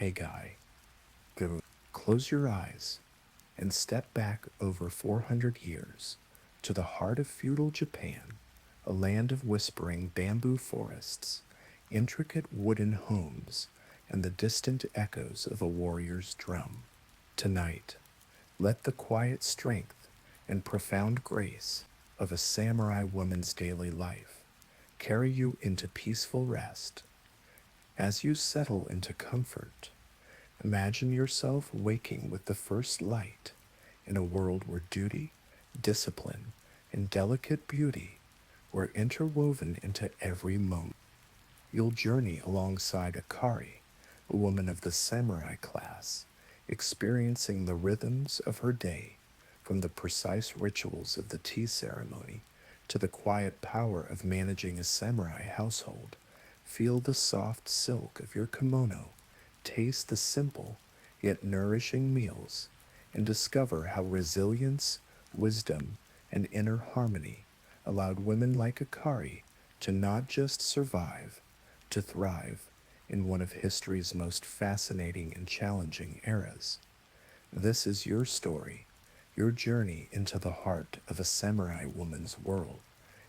Hey guy, go close your eyes and step back over 400 years to the heart of feudal Japan, a land of whispering bamboo forests, intricate wooden homes, and the distant echoes of a warrior's drum. Tonight, let the quiet strength and profound grace of a samurai woman's daily life carry you into peaceful rest. As you settle into comfort, imagine yourself waking with the first light in a world where duty, discipline, and delicate beauty were interwoven into every moment. You'll journey alongside Akari, a woman of the samurai class, experiencing the rhythms of her day, from the precise rituals of the tea ceremony to the quiet power of managing a samurai household. Feel the soft silk of your kimono, taste the simple yet nourishing meals, and discover how resilience, wisdom, and inner harmony allowed women like Akari to not just survive, to thrive in one of history's most fascinating and challenging eras. This is your story, your journey into the heart of a samurai woman's world.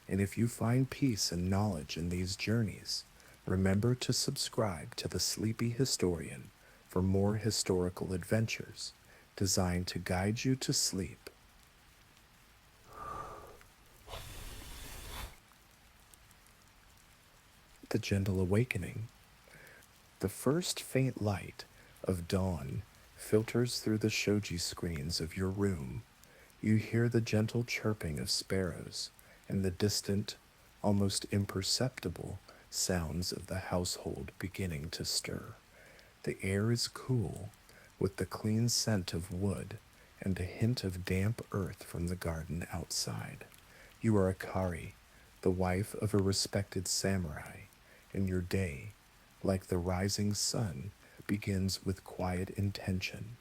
And if you find peace and knowledge in these journeys, remember to subscribe to the Sleepy Historian for more historical adventures designed to guide you to sleep. The Gentle Awakening. The first faint light of dawn filters through the shoji screens of your room. You hear the gentle chirping of sparrows and the distant, almost imperceptible sounds of the household beginning to stir. The air is cool, with the clean scent of wood and a hint of damp earth from the garden outside. You are Akari, the wife of a respected samurai, and your day, like the rising sun, begins with quiet intention.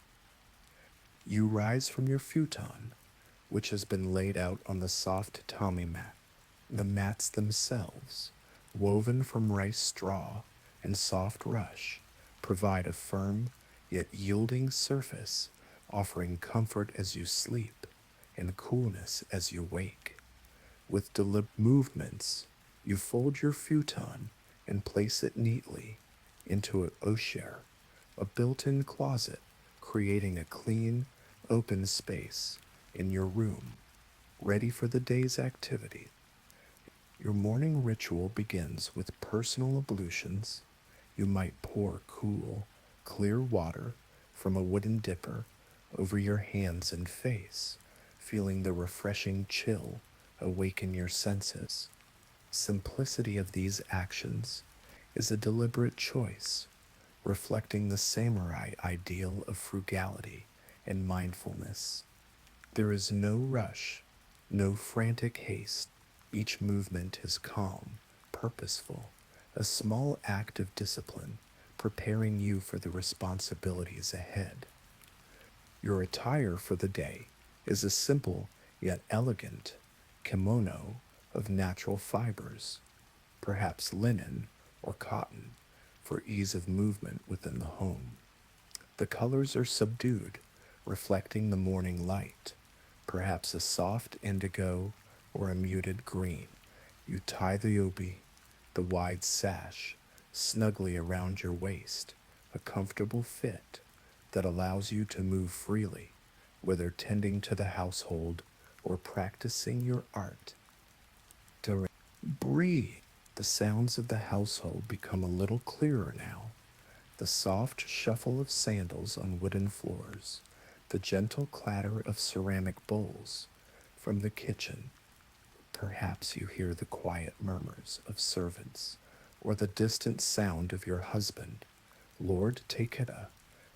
You rise from your futon, which has been laid out on the soft tatami mat. The mats themselves, woven from rice straw and soft rush, provide a firm yet yielding surface, offering comfort as you sleep and coolness as you wake. With deliberate movements, you fold your futon and place it neatly into an osher, a built-in closet, creating a clean, open space in your room, ready for the day's activity. Your morning ritual begins with personal ablutions. You might pour cool, clear water from a wooden dipper over your hands and face, feeling the refreshing chill awaken your senses. Simplicity of these actions is a deliberate choice, reflecting the samurai ideal of frugality and mindfulness. There is no rush, no frantic haste. Each movement is calm, purposeful, a small act of discipline, preparing you for the responsibilities ahead. Your attire for the day is a simple yet elegant kimono of natural fibers, perhaps linen or cotton, for ease of movement within the home. The colors are subdued, reflecting the morning light, perhaps a soft indigo or a muted green. You tie the obi, the wide sash, snugly around your waist, a comfortable fit that allows you to move freely, whether tending to the household or practicing your art. During breathe, the sounds of the household become a little clearer now. The soft shuffle of sandals on wooden floors, the gentle clatter of ceramic bowls from the kitchen. Perhaps you hear the quiet murmurs of servants or the distant sound of your husband, Lord Takeda,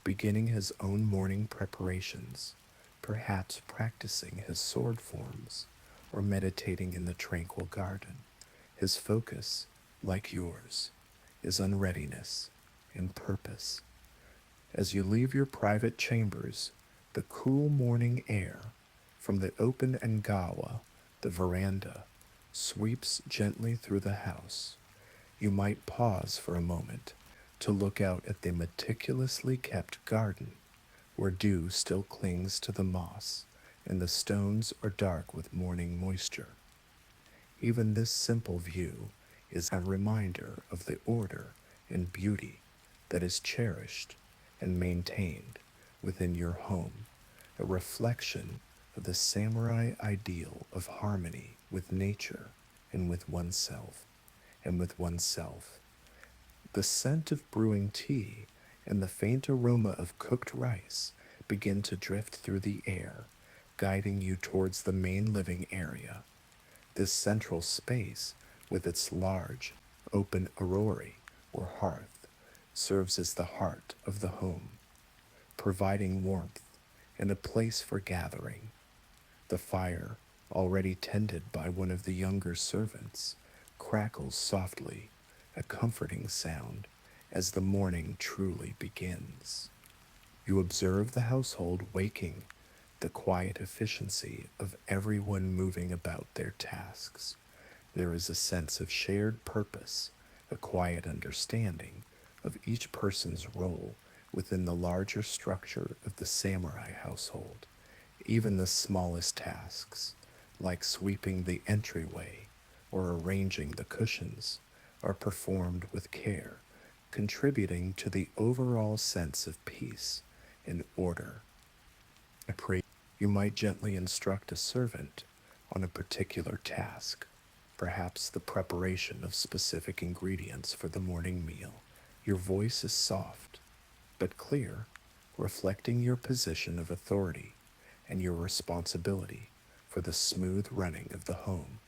beginning his own morning preparations, perhaps practicing his sword forms or meditating in the tranquil garden. His focus, like yours, is on readiness and purpose. As you leave your private chambers, the cool morning air from the open engawa, the veranda, sweeps gently through the house. You might pause for a moment, to look out at the meticulously kept garden, where dew still clings to the moss and the stones are dark with morning moisture. Even this simple view is a reminder of the order and beauty that is cherished and maintained within your home, a reflection of the samurai ideal of harmony with nature and with oneself, and with oneself. The scent of brewing tea and the faint aroma of cooked rice begin to drift through the air, guiding you towards the main living area. This central space, with its large, open orori or hearth, serves as the heart of the home, providing warmth and a place for gathering. The fire, already tended by one of the younger servants, crackles softly, a comforting sound, as the morning truly begins. You observe the household waking, the quiet efficiency of everyone moving about their tasks. There is a sense of shared purpose, a quiet understanding of each person's role within the larger structure of the samurai household. Even the smallest tasks, like sweeping the entryway or arranging the cushions, are performed with care, contributing to the overall sense of peace and order. I pray you might gently instruct a servant on a particular task, perhaps the preparation of specific ingredients for the morning meal. Your voice is soft but clear, reflecting your position of authority and your responsibility for the smooth running of the home.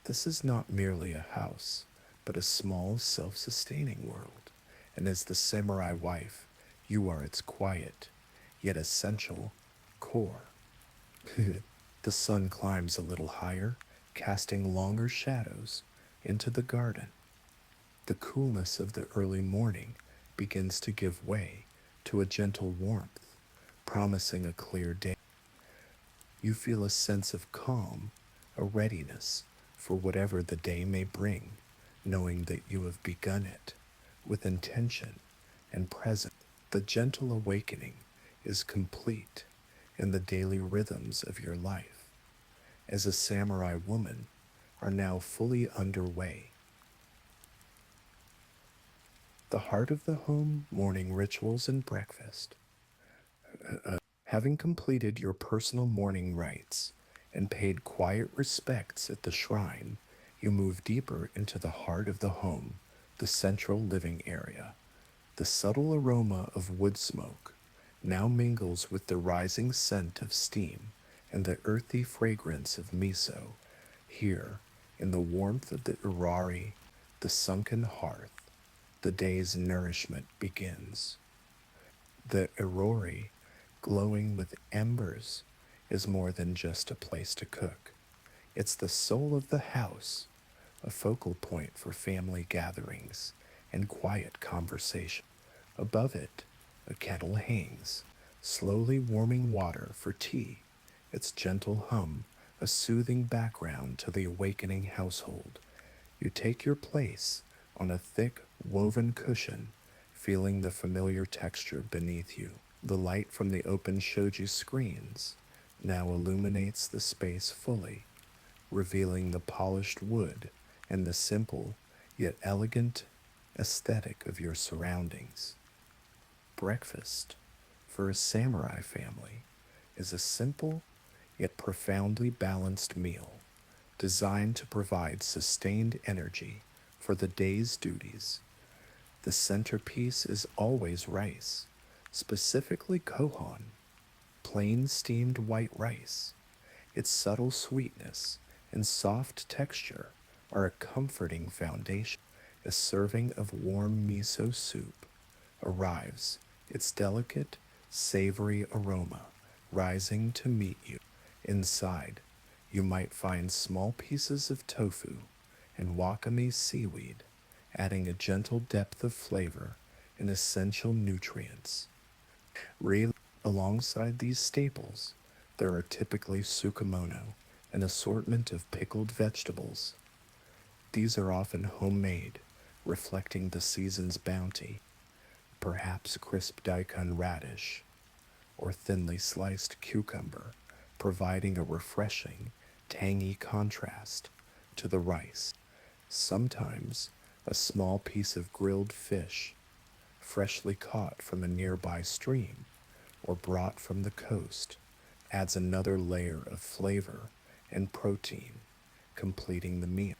This is not merely a house, but a small, self sustaining world, and as the samurai wife, you are its quiet, yet essential core. The sun climbs a little higher, casting longer shadows into the garden. The coolness of the early morning begins to give way to a gentle warmth, promising a clear day. You feel a sense of calm, a readiness for whatever the day may bring, knowing that you have begun it with intention and presence. The gentle awakening is complete in the daily rhythms of your life, as a samurai woman are now fully underway. The heart of the home, morning rituals and breakfast. Having completed your personal morning rites and paid quiet respects at the shrine, you move deeper into the heart of the home, the central living area. The subtle aroma of wood smoke now mingles with the rising scent of steam and the earthy fragrance of miso. Here, in the warmth of the irari, the sunken hearth, the day's nourishment begins. The irori, glowing with embers, is more than just a place to cook. It's the soul of the house, a focal point for family gatherings and quiet conversation. Above it, a kettle hangs, slowly warming water for tea, its gentle hum a soothing background to the awakening household. You take your place on a thick, woven cushion, feeling the familiar texture beneath you. The light from the open shoji screens now illuminates the space fully, revealing the polished wood and the simple yet elegant aesthetic of your surroundings. Breakfast, for a samurai family, is a simple yet profoundly balanced meal designed to provide sustained energy for the day's duties. The centerpiece is always rice, specifically kohan, plain steamed white rice. Its subtle sweetness and soft texture are a comforting foundation. A serving of warm miso soup arrives, its delicate, savory aroma rising to meet you. Inside, you might find small pieces of tofu and wakame seaweed, adding a gentle depth of flavor and essential nutrients. Really, alongside these staples, there are typically tsukemono, an assortment of pickled vegetables. These are often homemade, reflecting the season's bounty. perhaps crisp daikon radish, or thinly sliced cucumber, providing a refreshing, tangy contrast to the rice. Sometimes a small piece of grilled fish, freshly caught from a nearby stream or brought from the coast, adds another layer of flavor and protein, completing the meal.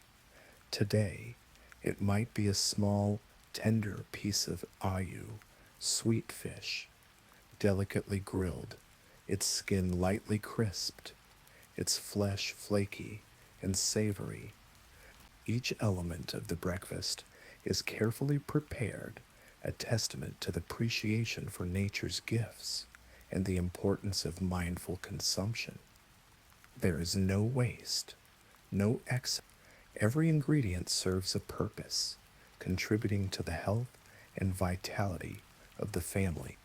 Today, it might be a small, tender piece of ayu, sweet fish, delicately grilled, its skin lightly crisped, its flesh flaky and savory. Each element of the breakfast is carefully prepared, a testament to the appreciation for nature's gifts and the importance of mindful consumption. There is no waste, no excess. Every ingredient serves a purpose, contributing to the health and vitality of the family.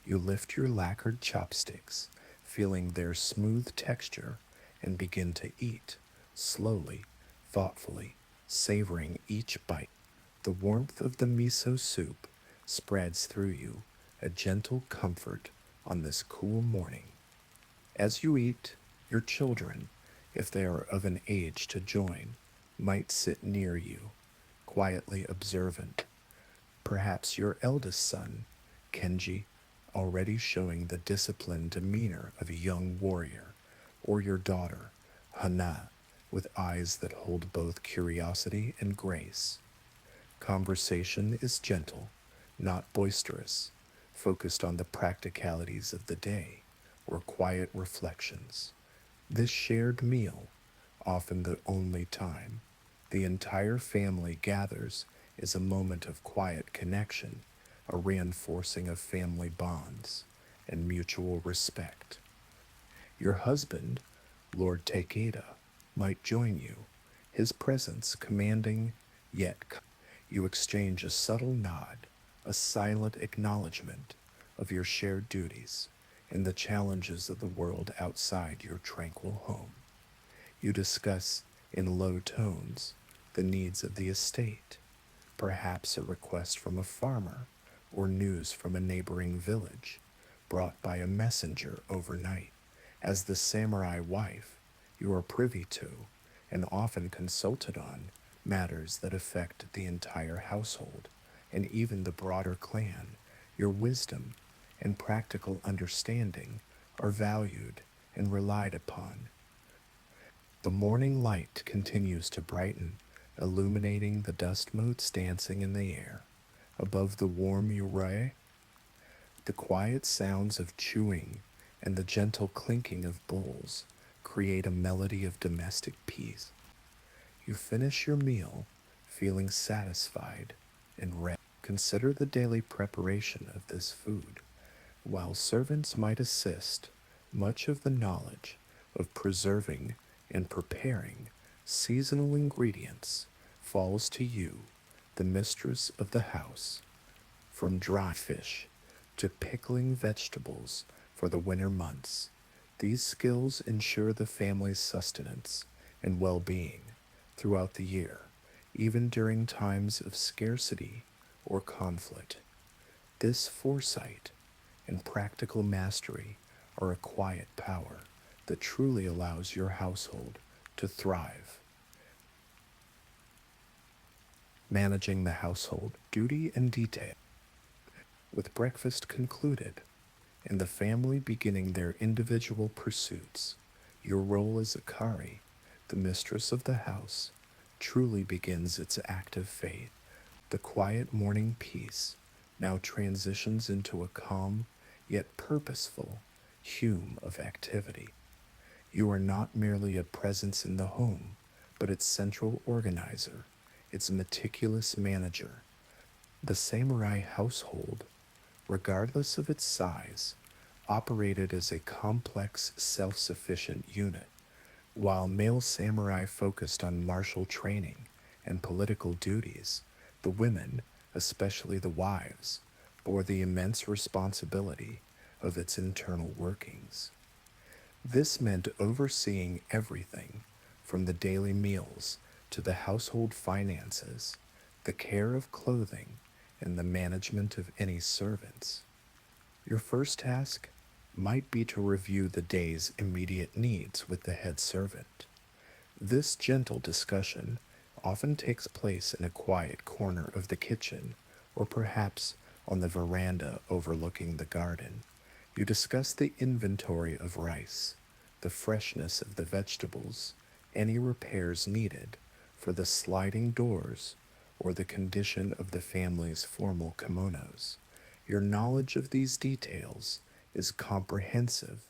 You lift your lacquered chopsticks, feeling their smooth texture, and begin to eat, slowly, thoughtfully, savoring each bite. The warmth of the miso soup spreads through you, a gentle comfort on this cool morning. As you eat, your children, if they are of an age to join, might sit near you, quietly observant. Perhaps your eldest son, Kenji, already showing the disciplined demeanor of a young warrior, or your daughter, Hana, with eyes that hold both curiosity and grace. Conversation is gentle, not boisterous, focused on the practicalities of the day or quiet reflections. This shared meal, often the only time the entire family gathers, is a moment of quiet connection, a reinforcing of family bonds and mutual respect. Your husband, Lord Takeda, might join you, his presence commanding, yet you exchange a subtle nod, a silent acknowledgement of your shared duties and the challenges of the world outside your tranquil home. You discuss, in low tones, the needs of the estate, perhaps a request from a farmer or news from a neighboring village, brought by a messenger overnight. As the samurai wife, you are privy to and often consulted on matters that affect the entire household and even the broader clan. Your wisdom and practical understanding are valued and relied upon. The morning light continues to brighten, illuminating the dust motes dancing in the air. Above the warm ure, the quiet sounds of chewing and the gentle clinking of bowls create a melody of domestic peace. You finish your meal, feeling satisfied and ready. Consider the daily preparation of this food. While servants might assist, much of the knowledge of preserving and preparing seasonal ingredients falls to you, the mistress of the house. From dry fish to pickling vegetables for the winter months, these skills ensure the family's sustenance and well being throughout the year, even during times of scarcity or conflict. This foresight and practical mastery are a quiet power that truly allows your household to thrive. Managing the household, duty and detail. With breakfast concluded and the family beginning their individual pursuits, your role as Akari, the mistress of the house, truly begins its active phase. The quiet morning peace now transitions into a calm yet purposeful hum of activity. You are not merely a presence in the home, but its central organizer, its meticulous manager. The samurai household, regardless of its size, operated as a complex, self sufficient unit. While male samurai focused on martial training and political duties, the women, especially the wives, bore the immense responsibility of its internal workings. This meant overseeing everything from the daily meals to the household finances, the care of clothing, and the management of any servants. Your first task might be to review the day's immediate needs with the head servant. This gentle discussion often takes place in a quiet corner of the kitchen or perhaps on the veranda overlooking the garden. You discuss the inventory of rice, the freshness of the vegetables, any repairs needed for the sliding doors, or the condition of the family's formal kimonos. Your knowledge of these details is comprehensive,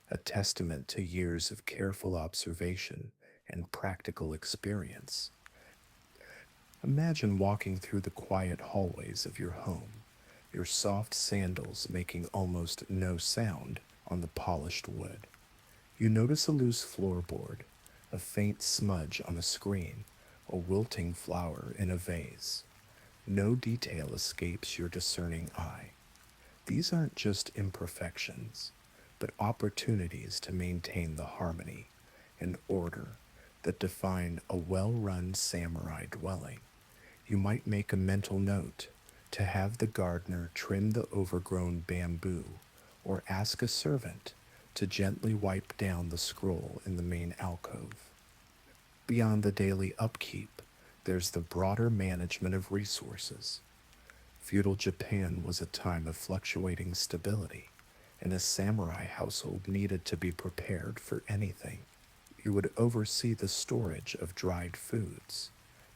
a testament to years of careful observation and practical experience. Imagine walking through the quiet hallways of your home, your soft sandals making almost no sound on the polished wood. You notice a loose floorboard, a faint smudge on a screen, a wilting flower in a vase. No detail escapes your discerning eye. These aren't just imperfections, but opportunities to maintain the harmony and order that define a well run samurai dwelling. You might make a mental note to have the gardener trim the overgrown bamboo or ask a servant to gently wipe down the scroll in the main alcove. Beyond the daily upkeep, there's the broader management of resources. Feudal Japan was a time of fluctuating stability, and a samurai household needed to be prepared for anything. You would oversee the storage of dried foods,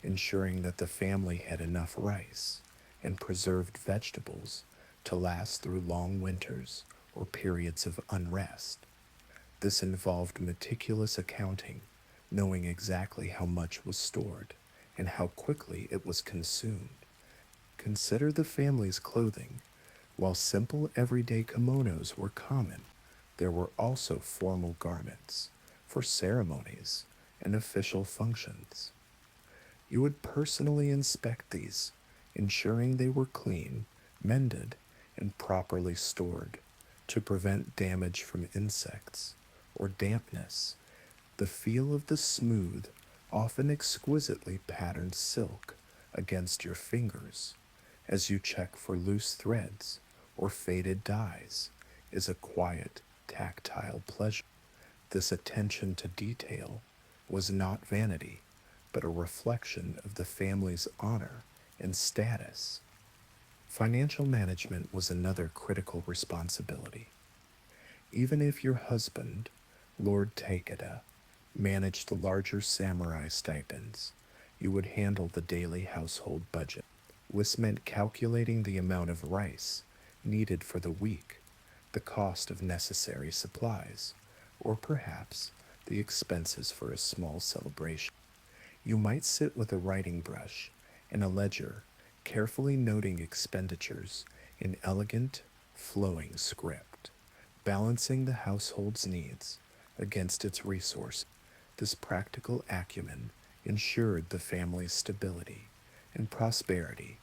ensuring that the family had enough rice and preserved vegetables to last through long winters or periods of unrest. This involved meticulous accounting, knowing exactly how much was stored and how quickly it was consumed. Consider the family's clothing. While simple everyday kimonos were common, there were also formal garments for ceremonies and official functions. You would personally inspect these, ensuring they were clean, mended, and properly stored to prevent damage from insects or dampness. The feel of the smooth, often exquisitely patterned silk against your fingers as you check for loose threads or faded dyes is a quiet, tactile pleasure. This attention to detail was not vanity, but a reflection of the family's honor and status. Financial management was another critical responsibility. Even if your husband, Lord Takeda, managed the larger samurai stipends, you would handle the daily household budget. This meant calculating the amount of rice needed for the week, the cost of necessary supplies, or perhaps the expenses for a small celebration. You might sit with a writing brush and a ledger, carefully noting expenditures in elegant, flowing script, balancing the household's needs against its resources. This practical acumen ensured the family's stability and prosperity.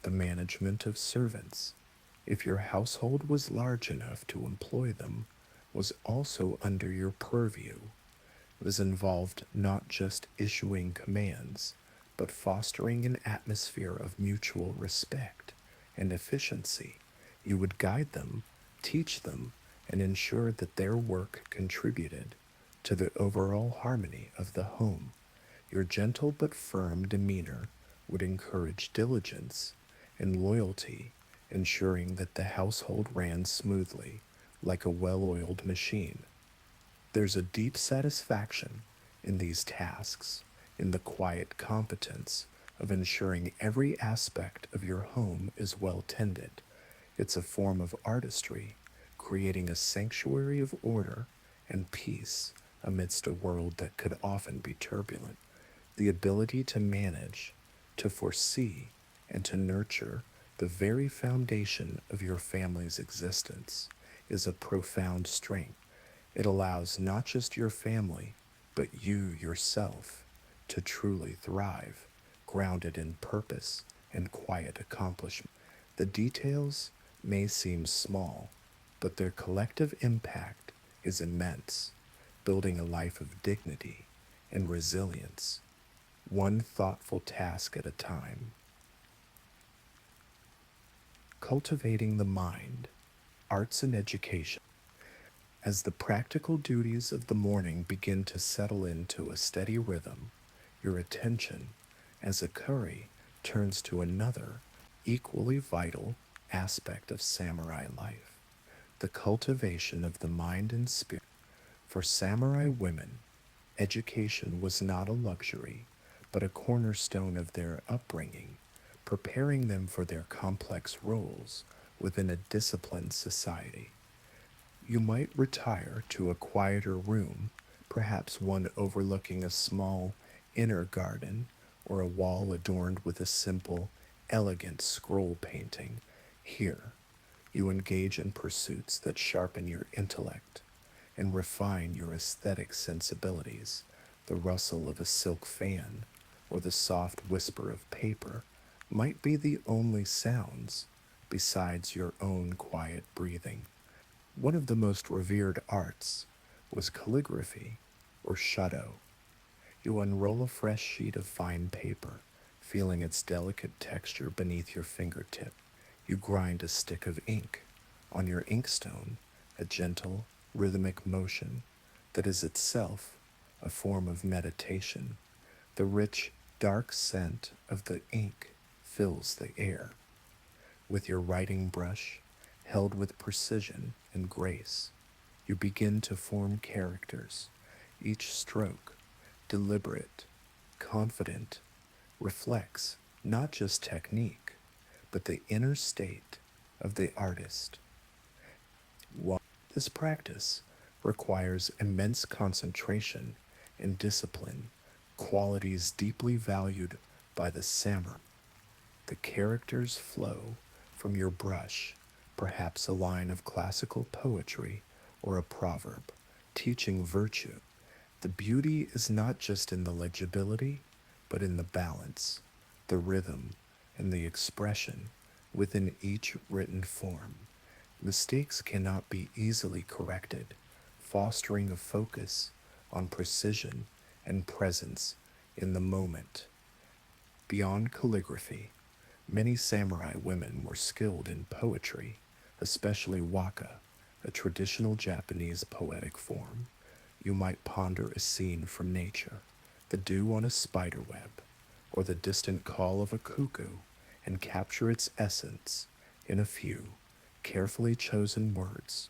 The management of servants, if your household was large enough to employ them, was also under your purview. This involved not just issuing commands, but fostering an atmosphere of mutual respect and efficiency. You would guide them, teach them, and ensure that their work contributed to the overall harmony of the home. Your gentle but firm demeanor would encourage diligence and loyalty, ensuring that the household ran smoothly, like a well oiled machine. There's a deep satisfaction in these tasks, in the quiet competence of ensuring every aspect of your home is well tended. It's a form of artistry, creating a sanctuary of order and peace amidst a world that could often be turbulent. The ability to manage, to foresee, and to nurture the very foundation of your family's existence is a profound strength. It allows not just your family, but you yourself to truly thrive, grounded in purpose and quiet accomplishment. The details may seem small, but their collective impact is immense, building a life of dignity and resilience, one thoughtful task at a time. Cultivating the mind, arts and education. As the practical duties of the morning begin to settle into a steady rhythm, your attention, as a curry, turns to another, equally vital aspect of samurai life, the cultivation of the mind and spirit. For samurai women, education was not a luxury, but a cornerstone of their upbringing, preparing them for their complex roles within a disciplined society. You might retire to a quieter room, perhaps one overlooking a small inner garden or a wall adorned with a simple, elegant scroll painting. Here, you engage in pursuits that sharpen your intellect and refine your aesthetic sensibilities. The rustle of a silk fan or the soft whisper of paper might be the only sounds besides your own quiet breathing. One of the most revered arts was calligraphy or shadow. You unroll a fresh sheet of fine paper, feeling its delicate texture beneath your fingertip. You grind a stick of ink on your inkstone, a gentle, rhythmic motion that is itself a form of meditation. The rich, dark scent of the ink fills the air. With your writing brush held with precision and grace, you begin to form characters, each stroke deliberate, confident, reflects not just technique, but the inner state of the artist. While this practice requires immense concentration and discipline, qualities deeply valued by the samurai. The characters flow from your brush, perhaps a line of classical poetry or a proverb, teaching virtue. The beauty is not just in the legibility, but in the balance, the rhythm, and the expression within each written form. Mistakes cannot be easily corrected, fostering a focus on precision and presence in the moment. Beyond calligraphy, many samurai women were skilled in poetry, especially waka, a traditional Japanese poetic form. You might ponder a scene from nature, the dew on a spider web, or the distant call of a cuckoo, and capture its essence in a few carefully chosen words.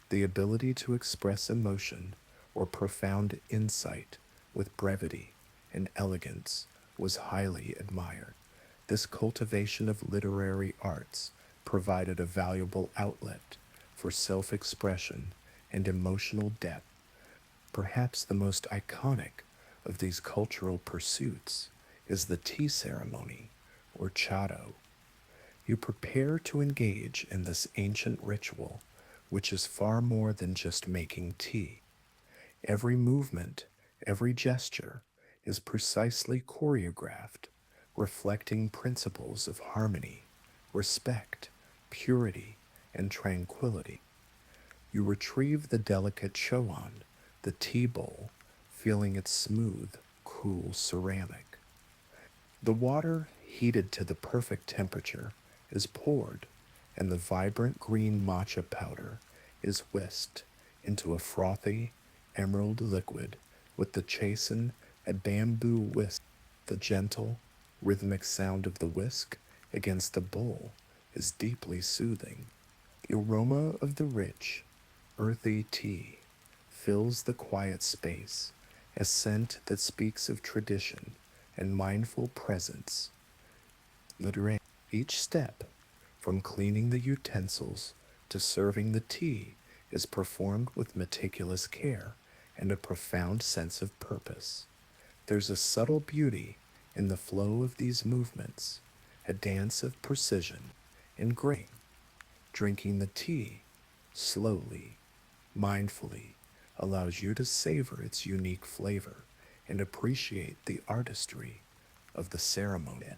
The ability to express emotion or profound insight with brevity and elegance was highly admired. This cultivation of literary arts provided a valuable outlet for self expression and emotional depth. Perhaps the most iconic of these cultural pursuits is the tea ceremony, or chado. You prepare to engage in this ancient ritual, which is far more than just making tea. Every movement, every gesture is precisely choreographed, reflecting principles of harmony, respect, purity, and tranquility. You retrieve the delicate chowan, the tea bowl, feeling its smooth, cool ceramic. The water, heated to the perfect temperature, is poured, and the vibrant green matcha powder is whisked into a frothy, emerald liquid with the chastened a bamboo whisk. The gentle, rhythmic sound of the whisk against the bowl is deeply soothing. The aroma of the rich, earthy tea fills the quiet space, a scent that speaks of tradition and mindful presence. Literally, each step, from cleaning the utensils to serving the tea, is performed with meticulous care and a profound sense of purpose. There's a subtle beauty in the flow of these movements, a dance of precision and grace. Drinking the tea slowly, mindfully, allows you to savor its unique flavor and appreciate the artistry of the ceremony.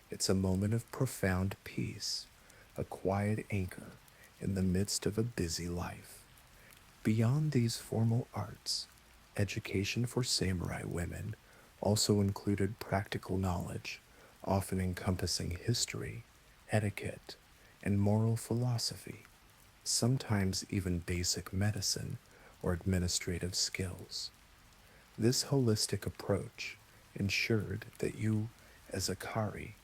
It's a moment of profound peace, a quiet anchor in the midst of a busy life. Beyond these formal arts, education for samurai women also included practical knowledge, often encompassing history, etiquette, and moral philosophy, sometimes even basic medicine or administrative skills. This holistic approach ensured that you, as a Kari,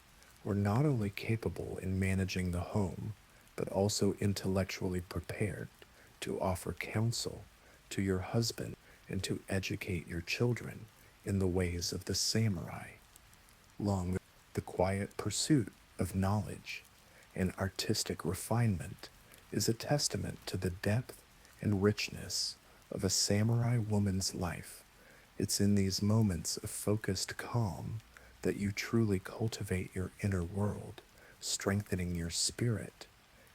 were not only capable in managing the home, but also intellectually prepared to offer counsel to your husband and to educate your children in the ways of the samurai. Long, the quiet pursuit of knowledge and artistic refinement is a testament to the depth and richness of a samurai woman's life. It's in these moments of focused calm that you truly cultivate your inner world, strengthening your spirit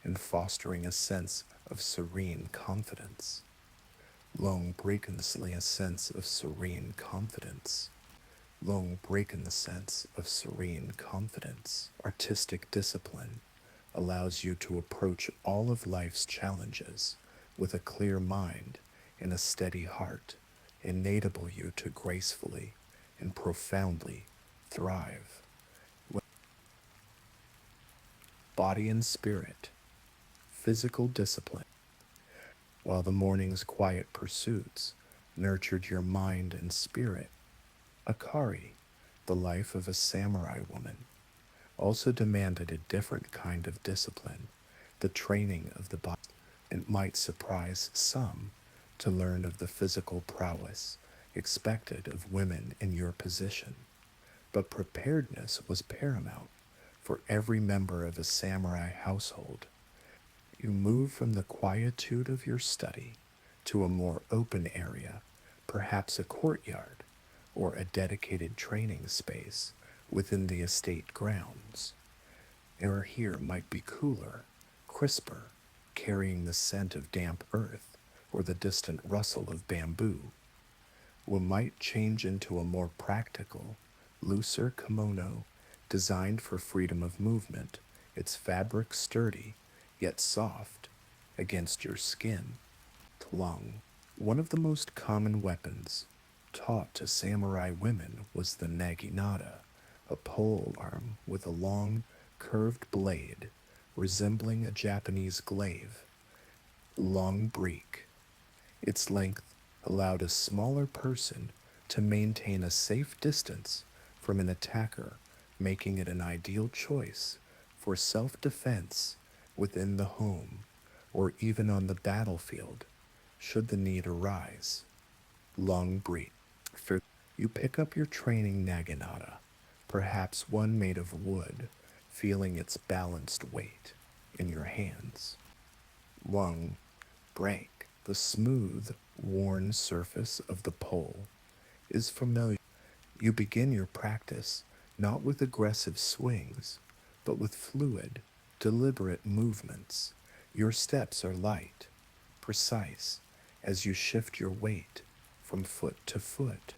and fostering a sense of serene confidence. Long breakensly a sense of serene confidence. Long break in the sense of serene confidence. Artistic discipline allows you to approach all of life's challenges with a clear mind and a steady heart, enable you to gracefully and profoundly thrive. Body and spirit, physical discipline. While the morning's quiet pursuits nurtured your mind and spirit, Akari, the life of a samurai woman, also demanded a different kind of discipline, the training of the body. It might surprise some to learn of the physical prowess expected of women in your position, but preparedness was paramount for every member of a samurai household. You move from the quietude of your study to a more open area, perhaps a courtyard or a dedicated training space within the estate grounds. Air here might be cooler, crisper, carrying the scent of damp earth or the distant rustle of bamboo, or might change into a more practical, looser kimono designed for freedom of movement, its fabric sturdy yet soft against your skin. Tlung. One of the most common weapons taught to samurai women was the naginata, a pole arm with a long, curved blade resembling a Japanese glaive. Long break. Its length allowed a smaller person to maintain a safe distance from an attacker, making it an ideal choice for self-defense within the home or even on the battlefield should the need arise. Long break. You pick up your training naginata, perhaps one made of wood, feeling its balanced weight in your hands. Long break. The smooth, worn surface of the pole is familiar. You begin your practice not with aggressive swings, but with fluid, deliberate movements. Your steps are light, precise, as you shift your weight from foot to foot,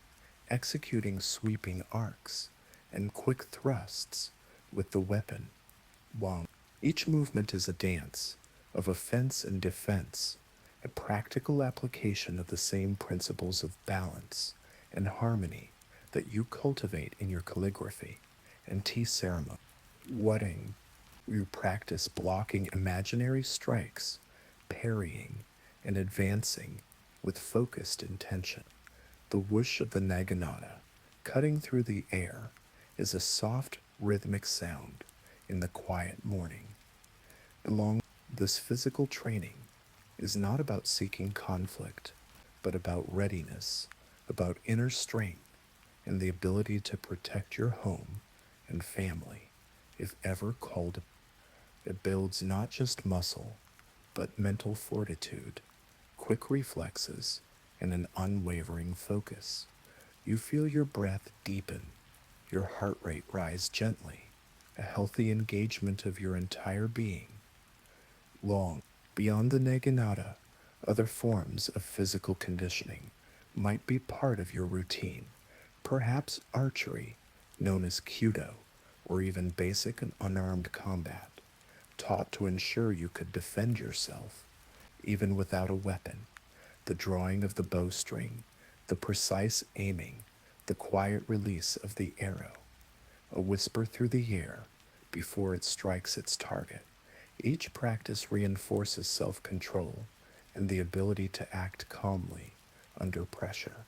executing sweeping arcs and quick thrusts with the weapon. Wang. Each movement is a dance of offense and defense, a practical application of the same principles of balance and harmony that you cultivate in your calligraphy and tea ceremony. Wutting. You practice blocking imaginary strikes, parrying, and advancing with focused intention. The whoosh of the naginata, cutting through the air, is a soft, rhythmic sound in the quiet morning. Along this physical training is not about seeking conflict, but about readiness, about inner strength, and the ability to protect your home and family if ever called. It builds not just muscle, but mental fortitude, quick reflexes, and an unwavering focus. You feel your breath deepen, your heart rate rise gently, a healthy engagement of your entire being. Long, beyond the naginata, other forms of physical conditioning might be part of your routine, perhaps archery, known as kyudo, or even basic and unarmed combat, taught to ensure you could defend yourself, even without a weapon. The drawing of the bowstring, the precise aiming, the quiet release of the arrow, a whisper through the air before it strikes its target. Each practice reinforces self control and the ability to act calmly under pressure.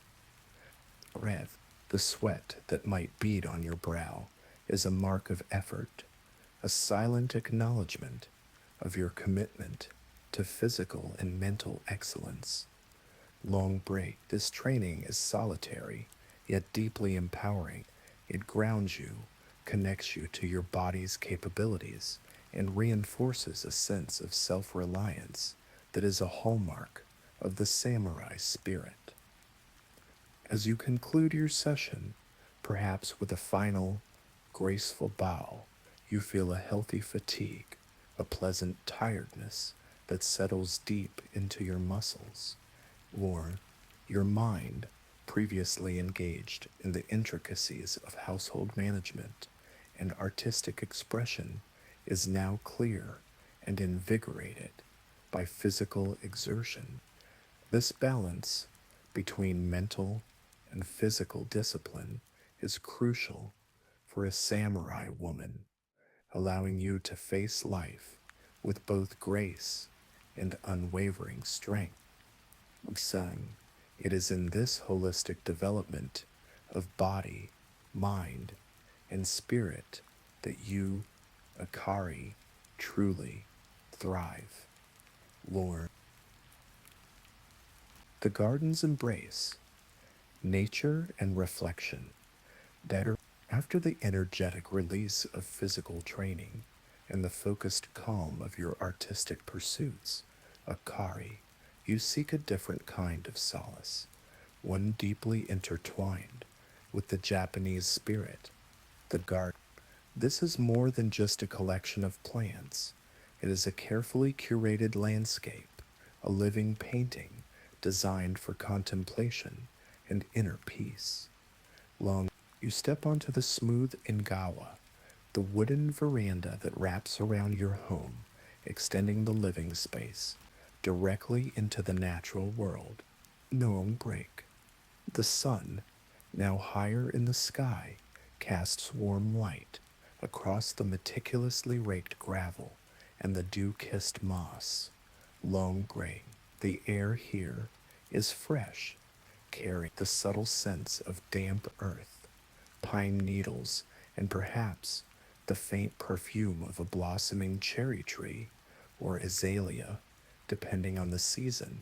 Rev, the sweat that might bead on your brow, is a mark of effort, a silent acknowledgement of your commitment to physical and mental excellence. Long break. This training is solitary, yet deeply empowering. It grounds you, connects you to your body's capabilities, and reinforces a sense of self reliance that is a hallmark of the samurai spirit. As you conclude your session, perhaps with a final, graceful bow, you feel a healthy fatigue, a pleasant tiredness that settles deep into your muscles, or your mind, previously engaged in the intricacies of household management and artistic expression, is now clear and invigorated by physical exertion. This balance between mental and physical discipline is crucial for a samurai woman, allowing you to face life with both grace and unwavering strength. Sang, it is in this holistic development of body, mind, and spirit that you, Akari, truly thrive. Lord, the garden's embrace, nature and reflection. That after the energetic release of physical training and the focused calm of your artistic pursuits, Akari, you seek a different kind of solace, one deeply intertwined with the Japanese spirit, the garden. This is more than just a collection of plants. It is a carefully curated landscape, a living painting designed for contemplation and inner peace. Long, you step onto the smooth Ingawa, the wooden veranda that wraps around your home, extending the living space directly into the natural world. No break. The sun, now higher in the sky, casts warm light across the meticulously raked gravel and the dew kissed moss. Long gray. The air here is fresh, carrying the subtle sense of damp earth, pine needles, and perhaps the faint perfume of a blossoming cherry tree or azalea, depending on the season.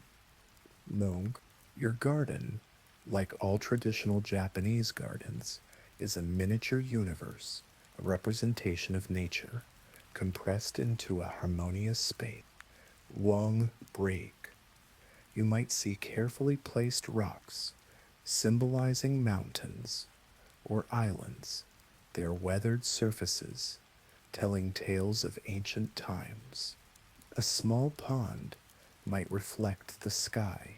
Mung, your garden, like all traditional Japanese gardens, is a miniature universe, a representation of nature, compressed into a harmonious space. Wong break. You might see carefully placed rocks, symbolizing mountains or islands, their weathered surfaces telling tales of ancient times. A small pond might reflect the sky,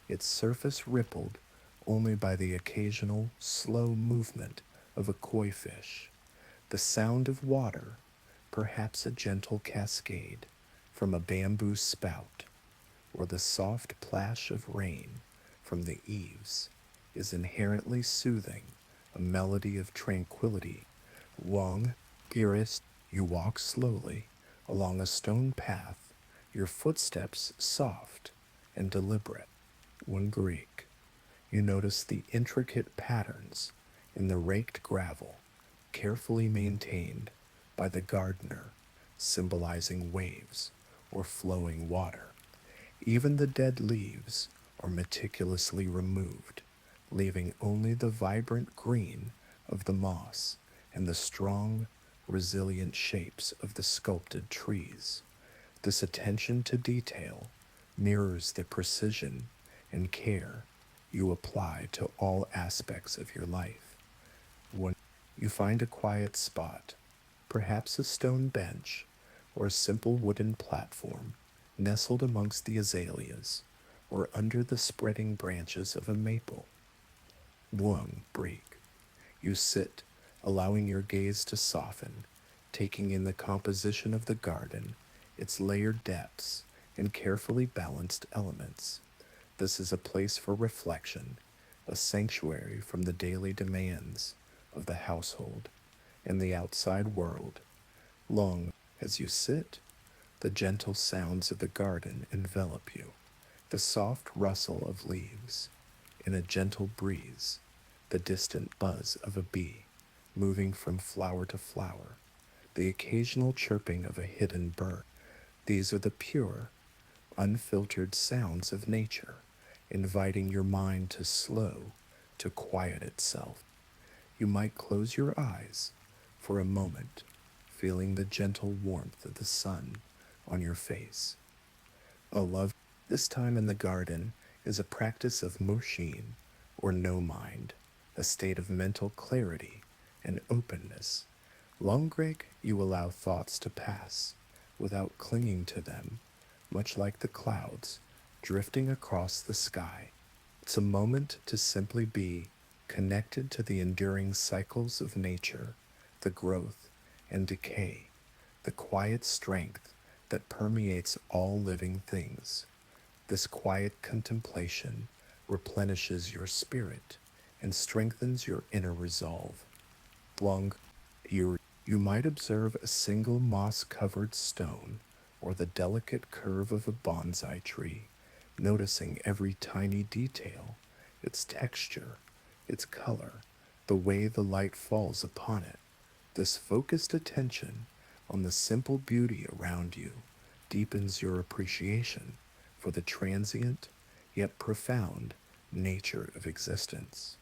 its surface rippled only by the occasional slow movement of a koi fish. The sound of water, perhaps a gentle cascade from a bamboo spout, or the soft plash of rain from the eaves, is inherently soothing, a melody of tranquility. Wang, dearest, you walk slowly along a stone path, your footsteps soft and deliberate. One Greek, you notice the intricate patterns in the raked gravel, carefully maintained by the gardener, symbolizing waves or flowing water. Even the dead leaves are meticulously removed, leaving only the vibrant green of the moss and the strong, resilient shapes of the sculpted trees. This attention to detail mirrors the precision and care you apply to all aspects of your life. When you find a quiet spot, perhaps a stone bench or a simple wooden platform nestled amongst the azaleas or under the spreading branches of a maple, Wong break. You sit, allowing your gaze to soften, taking in the composition of the garden, its layered depths, and carefully balanced elements. This is a place for reflection, a sanctuary from the daily demands of the household and the outside world. Long as you sit, The gentle sounds of the garden envelop you, the soft rustle of leaves in a gentle breeze, the distant buzz of a bee moving from flower to flower, the occasional chirping of a hidden bird. These are the pure, unfiltered sounds of nature, inviting your mind to slow, to quiet itself. You might close your eyes for a moment, feeling the gentle warmth of the sun on your face. A love this time in the garden is a practice of mushin, or no mind, a state of mental clarity and openness. Longrek, you allow thoughts to pass without clinging to them, much like the clouds drifting across the sky. It's a moment to simply be connected to the enduring cycles of nature, the growth and decay, the quiet strength that permeates all living things. This quiet contemplation replenishes your spirit and strengthens your inner resolve. Long, you might observe a single moss covered stone or the delicate curve of a bonsai tree, noticing every tiny detail, its texture, its color, the way the light falls upon it. This focused attention on the simple beauty around you deepens your appreciation for the transient yet profound nature of existence.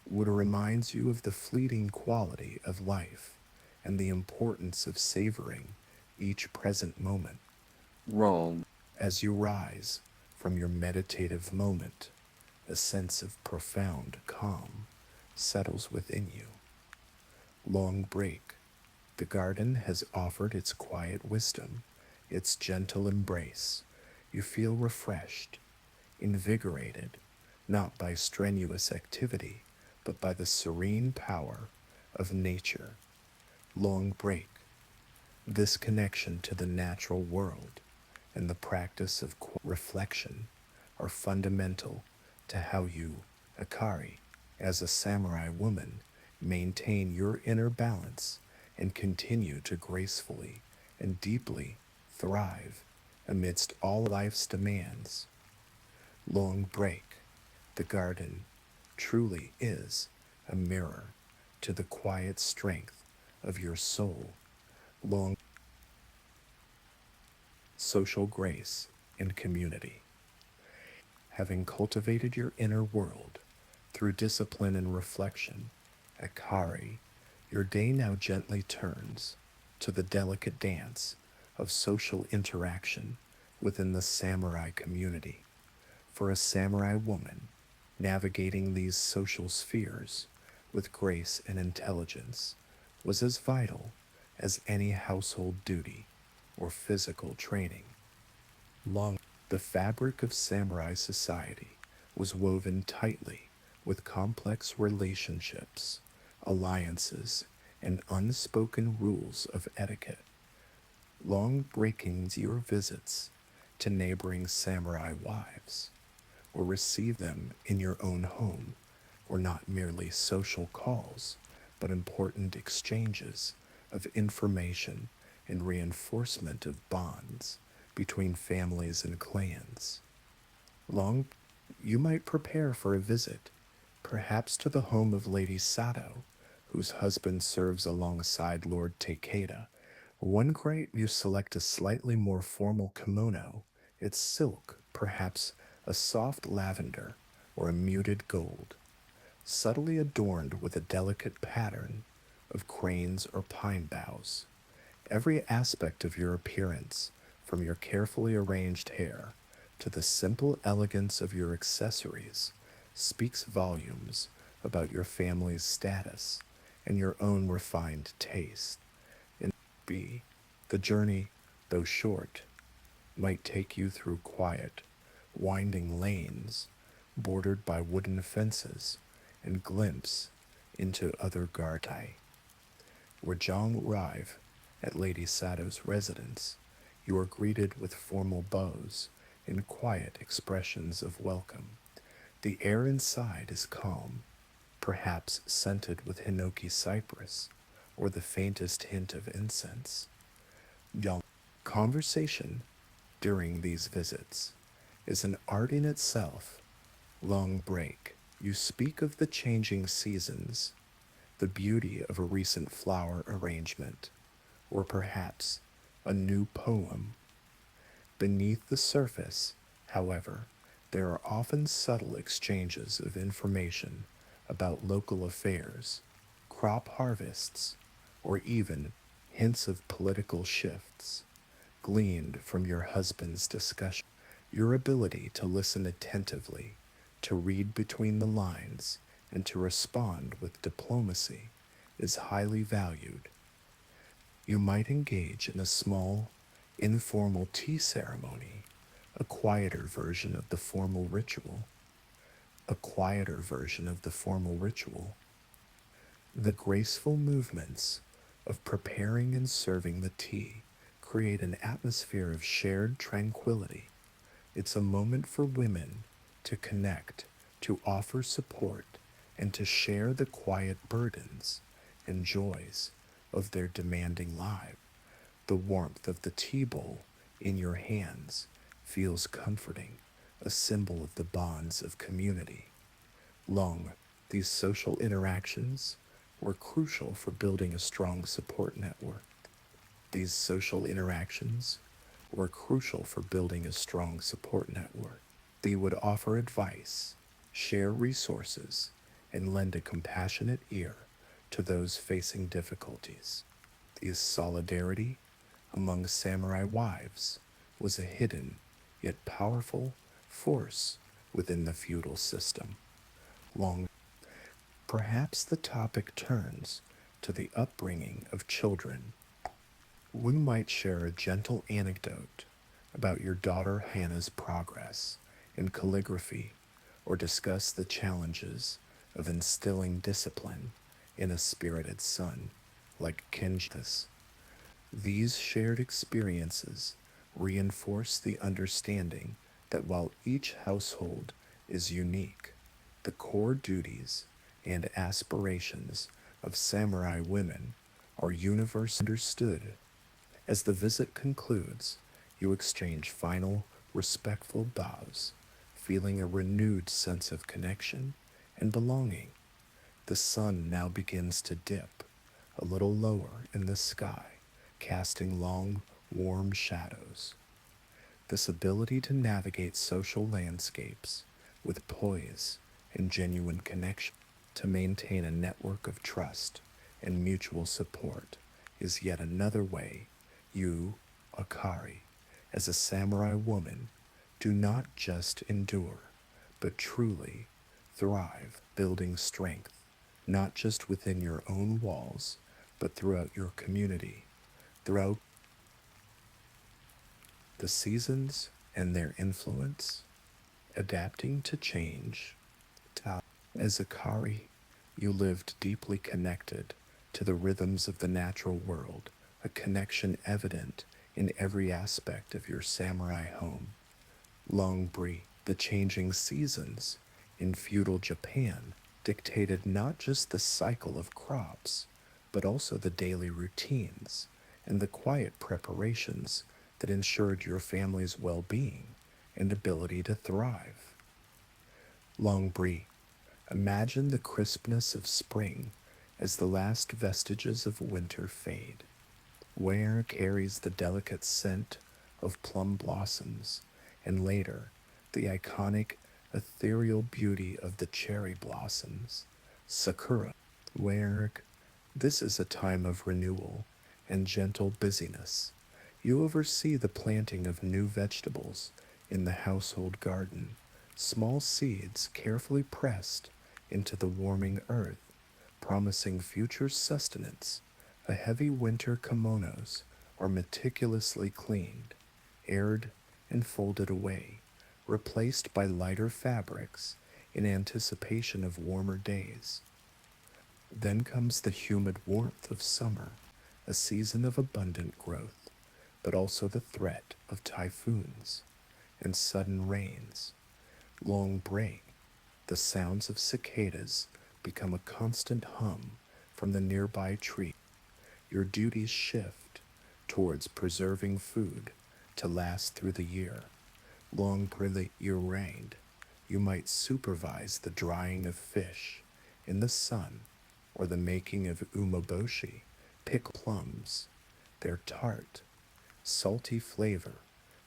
Would reminds you of the fleeting quality of life and the importance of savoring each present moment. Wrong. As you rise from your meditative moment, a sense of profound calm settles within you. Long break. The garden has offered its quiet wisdom, its gentle embrace. You feel refreshed, invigorated, not by strenuous activity, but by the serene power of nature. Long break. This connection to the natural world and the practice of reflection are fundamental to how you, Akari, as a samurai woman, maintain your inner balance and continue to gracefully and deeply thrive amidst all life's demands. Long break. The garden truly is a mirror to the quiet strength of your soul. Long social grace and community. Having cultivated your inner world through discipline and reflection, Akari, your day now gently turns to the delicate dance of social interaction within the samurai community. For a samurai woman, navigating these social spheres with grace and intelligence was as vital as any household duty or physical training. Long, the fabric of samurai society was woven tightly with complex relationships, alliances, and unspoken rules of etiquette. Long breaking your visits to neighboring samurai wives, or receive them in your own home, were not merely social calls, but important exchanges of information and reinforcement of bonds between families and clans. Long, you might prepare for a visit, perhaps to the home of Lady Sato, whose husband serves alongside Lord Takeda. One night you select a slightly more formal kimono. It's silk, perhaps a soft lavender or a muted gold, subtly adorned with a delicate pattern of cranes or pine boughs. Every aspect of your appearance, from your carefully arranged hair to the simple elegance of your accessories, speaks volumes about your family's status and your own refined taste. In B, the journey, though short, might take you through quiet, winding lanes bordered by wooden fences and glimpse into other gardens. Where Jong arrive at Lady Sato's residence, you are greeted with formal bows and quiet expressions of welcome. The air inside is calm, perhaps scented with hinoki cypress or the faintest hint of incense. Jong, Conversation during these visits is an art in itself. Long break. You speak of the changing seasons, the beauty of a recent flower arrangement, or perhaps a new poem. Beneath the surface, however, there are often subtle exchanges of information about local affairs, crop harvests, or even hints of political shifts gleaned from your husband's discussion. Your ability to listen attentively, to read between the lines, and to respond with diplomacy is highly valued. You might engage in a small, informal tea ceremony, a quieter version of the formal ritual. A quieter version of the formal ritual. The graceful movements of preparing and serving the tea create an atmosphere of shared tranquility. It's a moment for women to connect, to offer support, and to share the quiet burdens and joys of their demanding lives. The warmth of the tea bowl in your hands feels comforting, a symbol of the bonds of community. Long, these social interactions were crucial for building a strong support network. These social interactions were crucial for building a strong support network. They would offer advice, share resources, and lend a compassionate ear to those facing difficulties. This solidarity among samurai wives was a hidden yet powerful force within the feudal system. Long, perhaps the topic turns to the upbringing of children. We might share a gentle anecdote about your daughter Hannah's progress in calligraphy or discuss the challenges of instilling discipline in a spirited son like Kenjithus. These shared experiences reinforce the understanding that while each household is unique, the core duties and aspirations of samurai women are universally understood. As the visit concludes, you exchange final, respectful bows, feeling a renewed sense of connection and belonging. The sun now begins to dip, a little lower in the sky, casting long, warm shadows. This ability to navigate social landscapes with poise and genuine connection, to maintain a network of trust and mutual support, is yet another way you, Akari, as a samurai woman, do not just endure, but truly thrive, building strength, not just within your own walls, but throughout your community, throughout the seasons and their influence, adapting to change. As Akari, you lived deeply connected to the rhythms of the natural world, a connection evident in every aspect of your samurai home. Longbri, the changing seasons in feudal Japan dictated not just the cycle of crops, but also the daily routines and the quiet preparations that ensured your family's well being and ability to thrive. Longbri, imagine the crispness of spring as the last vestiges of winter fade. Where carries the delicate scent of plum blossoms, and later, the iconic, ethereal beauty of the cherry blossoms, sakura. Where this is a time of renewal and gentle busyness. You oversee the planting of new vegetables in the household garden, small seeds carefully pressed into the warming earth, promising future sustenance. The heavy winter kimonos are meticulously cleaned, aired, and folded away, replaced by lighter fabrics in anticipation of warmer days. Then comes the humid warmth of summer, a season of abundant growth, but also the threat of typhoons and sudden rains. Long break, the sounds of cicadas become a constant hum from the nearby tree. Your duties shift, towards preserving food to last through the year. Long per the year reigned, you might supervise the drying of fish in the sun or the making of umeboshi, pickled plums, their tart, salty flavor,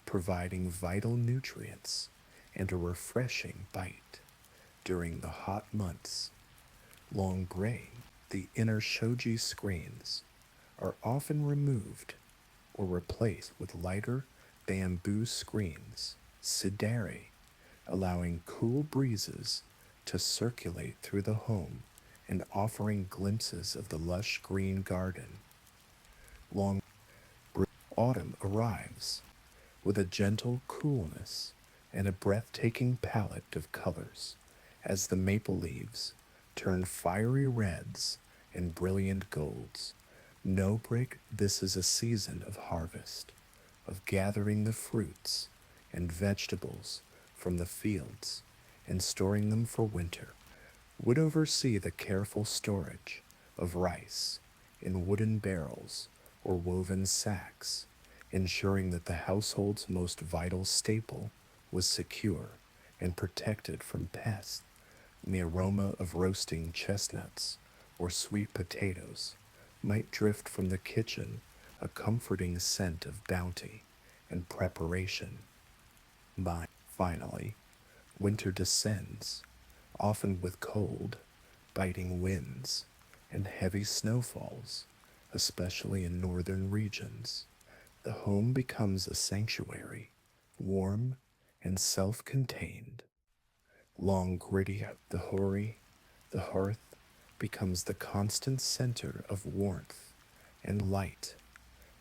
providing vital nutrients and a refreshing bite during the hot months. Long grain, the inner shoji screens, are often removed or replaced with lighter bamboo screens, sidere, allowing cool breezes to circulate through the home and offering glimpses of the lush green garden. Long autumn arrives with a gentle coolness and a breathtaking palette of colors as the maple leaves turn fiery reds and brilliant golds. No break, this is a season of harvest, of gathering the fruits and vegetables from the fields and storing them for winter. Would oversee the careful storage of rice in wooden barrels or woven sacks, ensuring that the household's most vital staple was secure and protected from pests. The aroma of roasting chestnuts or sweet potatoes might drift from the kitchen, a comforting scent of bounty and preparation. By finally, winter descends, often with cold, biting winds and heavy snowfalls, especially in northern regions. The home becomes a sanctuary, warm and self contained. Long gritty, the hearth becomes the constant center of warmth and light.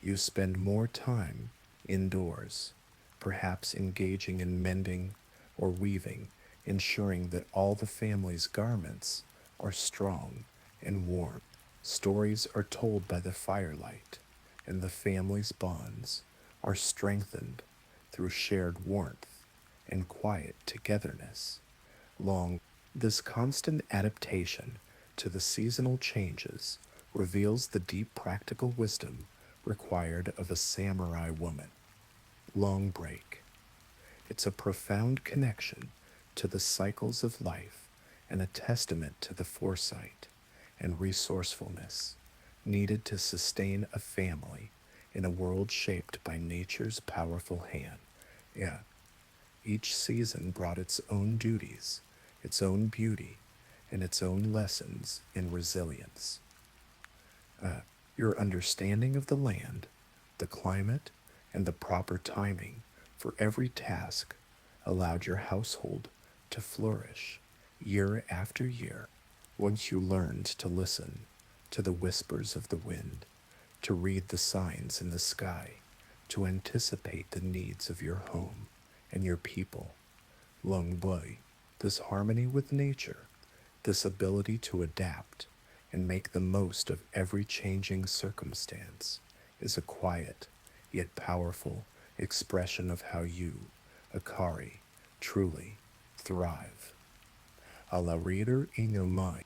You spend more time indoors, perhaps engaging in mending or weaving, ensuring that all the family's garments are strong and warm. Stories are told by the firelight, and the family's bonds are strengthened through shared warmth and quiet togetherness. Long, this constant adaptation to the seasonal changes reveals the deep practical wisdom required of a samurai woman. Long break. It's a profound connection to the cycles of life and a testament to the foresight and resourcefulness needed to sustain a family in a world shaped by nature's powerful hand. Yeah, each season brought its own duties, its own beauty, and its own lessons in resilience. Your understanding of the land, the climate, and the proper timing for every task allowed your household to flourish year after year. Once you learned to listen to the whispers of the wind, to read the signs in the sky, to anticipate the needs of your home and your people. Long boy, this harmony with nature, this ability to adapt and make the most of every changing circumstance is a quiet yet powerful expression of how you, Akari, truly thrive. A la reader in your mind.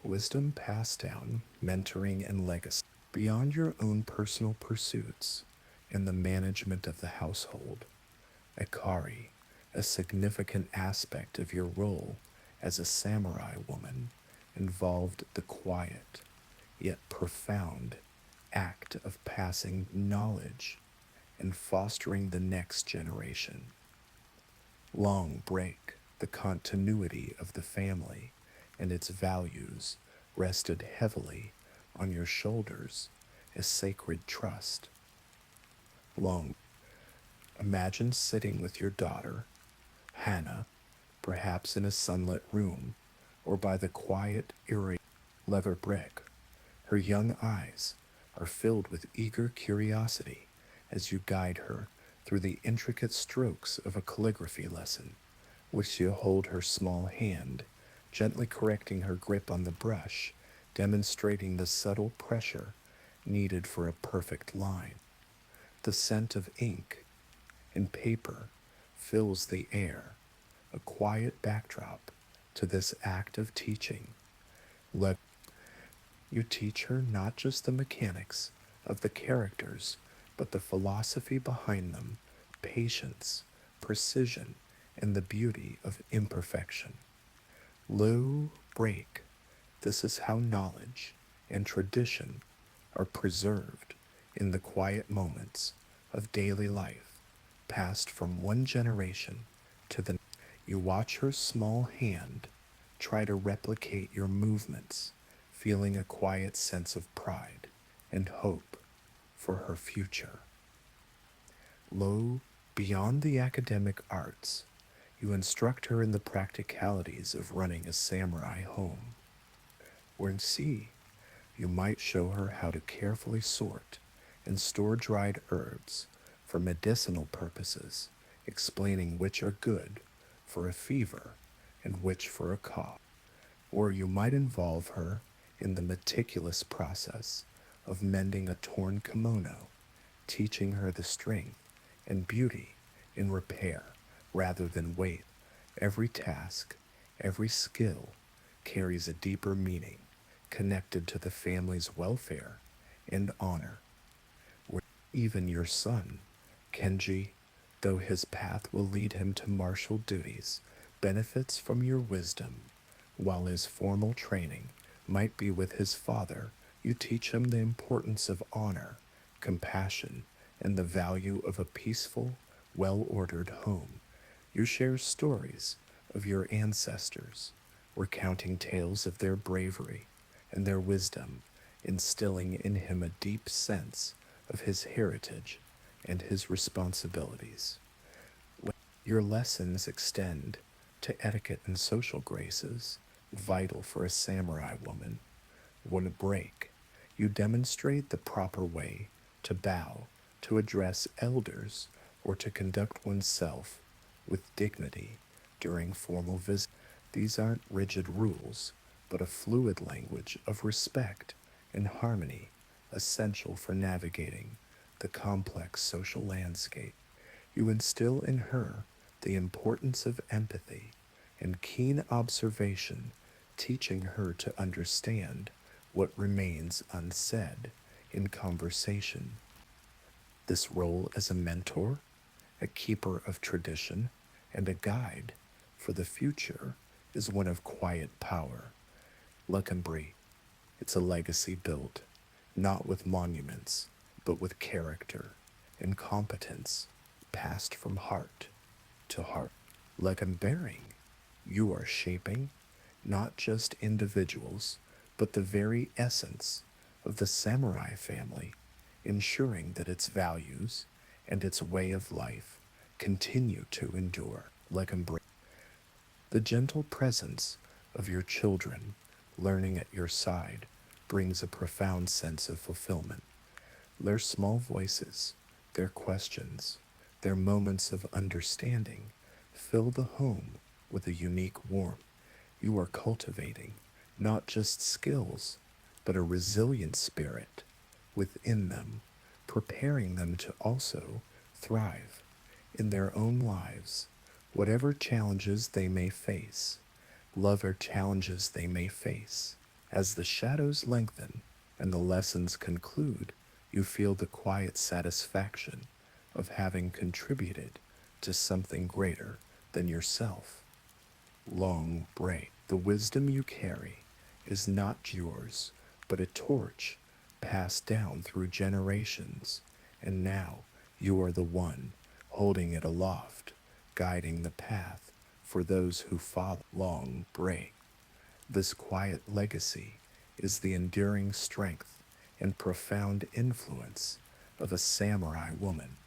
Wisdom passed down, mentoring, and legacy. Beyond your own personal pursuits and the management of the household, Akari, a significant aspect of your role as a samurai woman, involved the quiet yet profound act of passing knowledge and fostering the next generation. Long break, the continuity of the family and its values rested heavily on your shoulders as sacred trust. Long, imagine sitting with your daughter, Hannah, perhaps in a sunlit room or by the quiet, eerie leather brick. Her young eyes are filled with eager curiosity as you guide her through the intricate strokes of a calligraphy lesson, which you hold her small hand, gently correcting her grip on the brush, demonstrating the subtle pressure needed for a perfect line. The scent of ink and paper fills the air, a quiet backdrop to this act of teaching. Let You teach her not just the mechanics of the characters, but the philosophy behind them, patience, precision, and the beauty of imperfection. Low break. This is how knowledge and tradition are preserved in the quiet moments of daily life, passed from one generation to the next. You watch her small hand try to replicate your movements, feeling a quiet sense of pride and hope for her future. Lo, beyond the academic arts, you instruct her in the practicalities of running a samurai home. Or in C, you might show her how to carefully sort and store dried herbs for medicinal purposes, explaining which are good for a fever and which for a cough. Or you might involve her in the meticulous process of mending a torn kimono, teaching her the strength and beauty in repair rather than weight. Every task, every skill carries a deeper meaning connected to the family's welfare and honor. Where even your son, Kenji, though his path will lead him to martial duties, benefits from your wisdom. While his formal training might be with his father, you teach him the importance of honor, compassion, and the value of a peaceful, well ordered home. You share stories of your ancestors, recounting tales of their bravery and their wisdom, instilling in him a deep sense of his heritage and his responsibilities. Your lessons extend to etiquette and social graces, vital for a samurai woman. When a break, you demonstrate the proper way to bow, to address elders, or to conduct oneself with dignity during formal visits. These aren't rigid rules, but a fluid language of respect and harmony essential for navigating the complex social landscape. You instill in her the importance of empathy and keen observation, teaching her to understand what remains unsaid in conversation. This role as a mentor, a keeper of tradition, and a guide for the future is one of quiet power. Leconbrie, it's a legacy built not with monuments, but with character and competence passed from heart to heart. Like unbearing, you are shaping not just individuals, but the very essence of the samurai family, ensuring that its values and its way of life continue to endure. Like embrace the gentle presence of your children learning at your side brings a profound sense of fulfillment. Their small voices, their questions, their moments of understanding fill the home with a unique warmth. You are cultivating not just skills, but a resilient spirit within them, preparing them to also thrive in their own lives, whatever challenges they may face, love or challenges they may face. As the shadows lengthen and the lessons conclude, you feel the quiet satisfaction of having contributed to something greater than yourself. Long break. The wisdom you carry is not yours, but a torch passed down through generations, and now you are the one holding it aloft, guiding the path for those who follow. Long break. This quiet legacy is the enduring strength and profound influence of a samurai woman.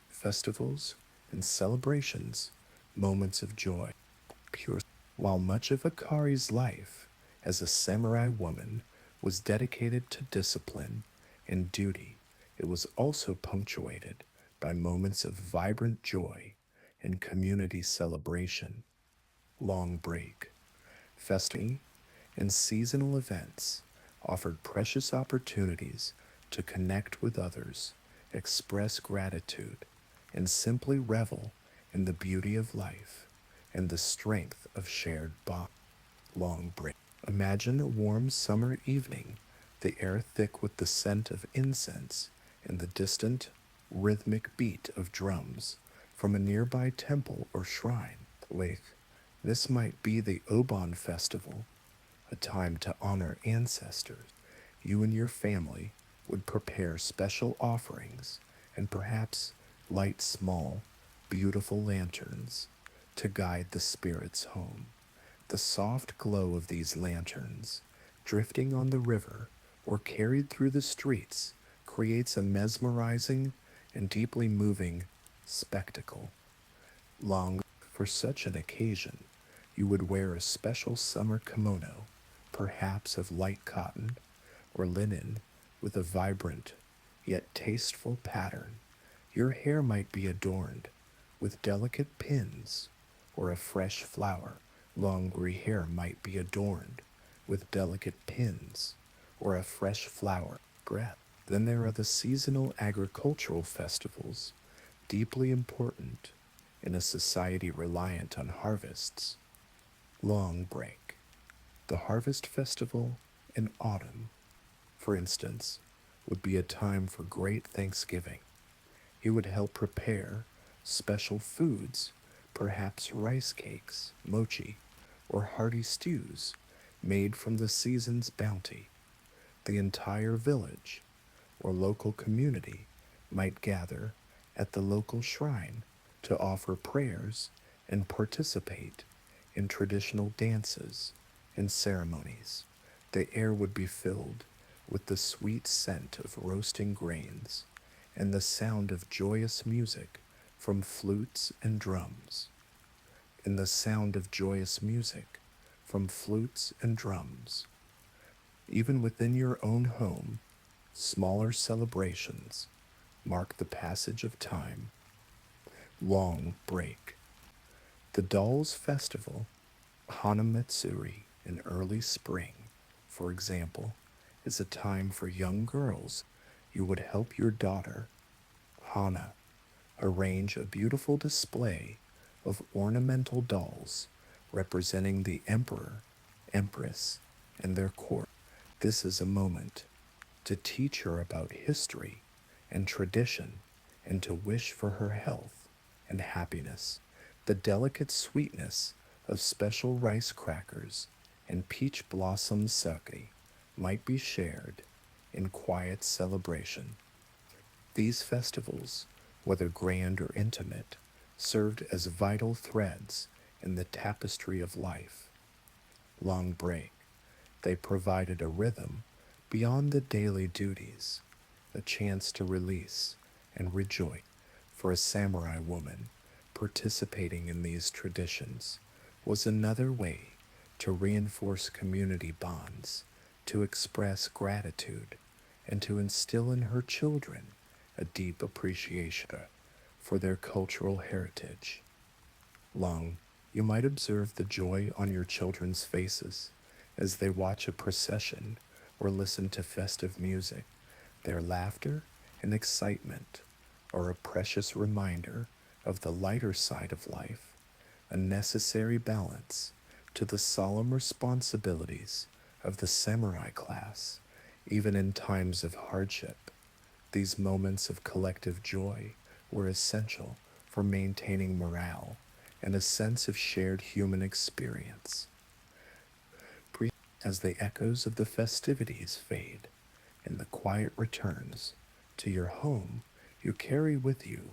Festivals and celebrations, moments of joy, pure. While much of Akari's life as a samurai woman was dedicated to discipline and duty, it was also punctuated by moments of vibrant joy and community celebration. Long break, festivity, and seasonal events offered precious opportunities to connect with others, express gratitude, and simply revel in the beauty of life and the strength of shared bond. Long break. Imagine a warm summer evening, the air thick with the scent of incense and the distant, rhythmic beat of drums from a nearby temple or shrine. Lake. This might be the Obon Festival, a time to honor ancestors. You and your family would prepare special offerings and perhaps light small, beautiful lanterns to guide the spirits home. The soft glow of these lanterns, drifting on the river or carried through the streets, creates a mesmerizing and deeply moving spectacle. Long for such an occasion, you would wear a special summer kimono, perhaps of light cotton or linen with a vibrant yet tasteful pattern. Your hair might be adorned with delicate pins or a fresh flower. Long gray hair might be adorned with delicate pins or a fresh flower. Breath. Then there are the seasonal agricultural festivals, deeply important in a society reliant on harvests. Long break. The harvest festival in autumn, for instance, would be a time for great thanksgiving. He would help prepare special foods, perhaps rice cakes, mochi, or hearty stews made from the season's bounty. The entire village or local community might gather at the local shrine to offer prayers and participate in traditional dances and ceremonies. The air would be filled with the sweet scent of roasting grains and the sound of joyous music from flutes and drums. In the sound of joyous music from flutes and drums. Even within your own home, smaller celebrations mark the passage of time. Long break. The Dolls Festival, Hanamatsuri in early spring, for example, is a time for young girls. You would help your daughter, Hana, arrange a beautiful display of ornamental dolls representing the emperor, empress, and their court. This is a moment to teach her about history and tradition and to wish for her health and happiness. The delicate sweetness of special rice crackers and peach blossom sake might be shared in quiet celebration. These festivals, whether grand or intimate, served as vital threads in the tapestry of life. Long break. They provided a rhythm beyond the daily duties, a chance to release and rejoice. For a samurai woman, participating in these traditions was another way to reinforce community bonds, to express gratitude, and to instill in her children a deep appreciation for their cultural heritage. Long, you might observe the joy on your children's faces as they watch a procession or listen to festive music. Their laughter and excitement are a precious reminder of the lighter side of life, a necessary balance to the solemn responsibilities of the samurai class, even in times of hardship. These moments of collective joy were essential for maintaining morale and a sense of shared human experience. As the echoes of the festivities fade and the quiet returns to your home, you carry with you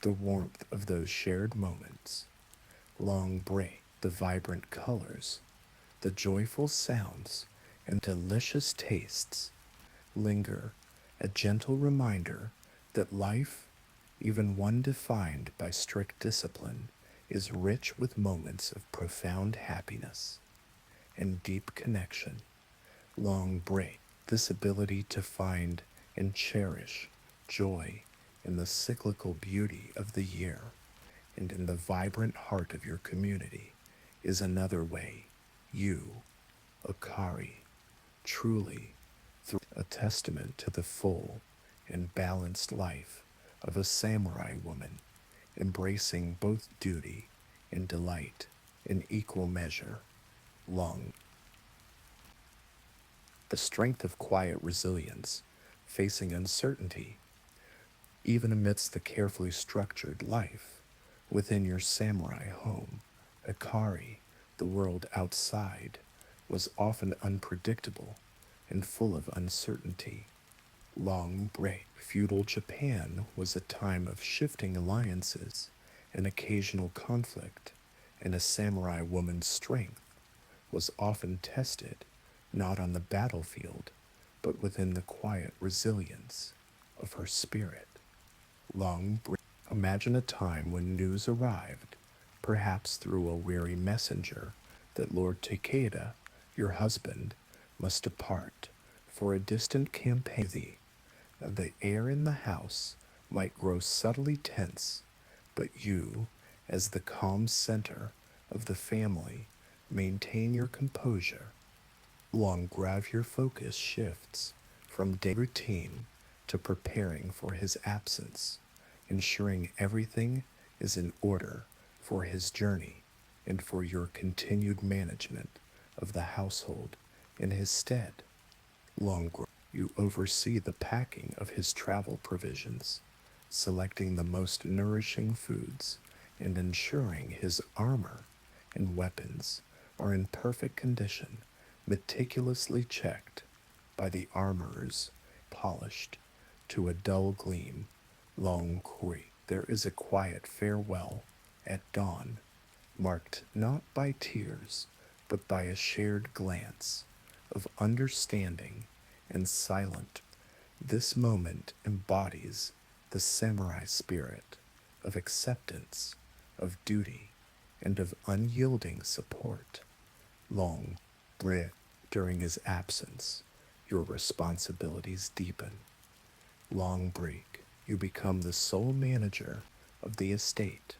the warmth of those shared moments. Long break, the vibrant colors, the joyful sounds, and delicious tastes linger, a gentle reminder that life, even one defined by strict discipline, is rich with moments of profound happiness and deep connection. Long break, this ability to find and cherish joy in the cyclical beauty of the year and in the vibrant heart of your community is another way you, Akari, truly through a testament to the full and balanced life of a samurai woman, embracing both duty and delight in equal measure. Long The strength of quiet resilience, facing uncertainty, even amidst the carefully structured life within your samurai home. Ikari, the world outside, was often unpredictable and full of uncertainty. Long break. Feudal Japan was a time of shifting alliances and occasional conflict, and a samurai woman's strength was often tested not on the battlefield, but within the quiet resilience of her spirit. Long break. Imagine a time when news arrived, perhaps through a weary messenger, that Lord Takeda, your husband, must depart for a distant campaign. The air in the house might grow subtly tense, but you, as the calm center of the family, maintain your composure. Long grave your focus shifts from day routine to preparing for his absence, ensuring everything is in order for his journey and for your continued management of the household in his stead. Long you oversee the packing of his travel provisions, selecting the most nourishing foods and ensuring his armor and weapons are in perfect condition, meticulously checked by the armorers, polished to a dull gleam. Long Kui. There is a quiet farewell at dawn, marked not by tears, but by a shared glance of understanding and silent. This moment embodies the samurai spirit of acceptance, of duty, and of unyielding support. Long breath. During his absence, your responsibilities deepen. Long break. You become the sole manager of the estate,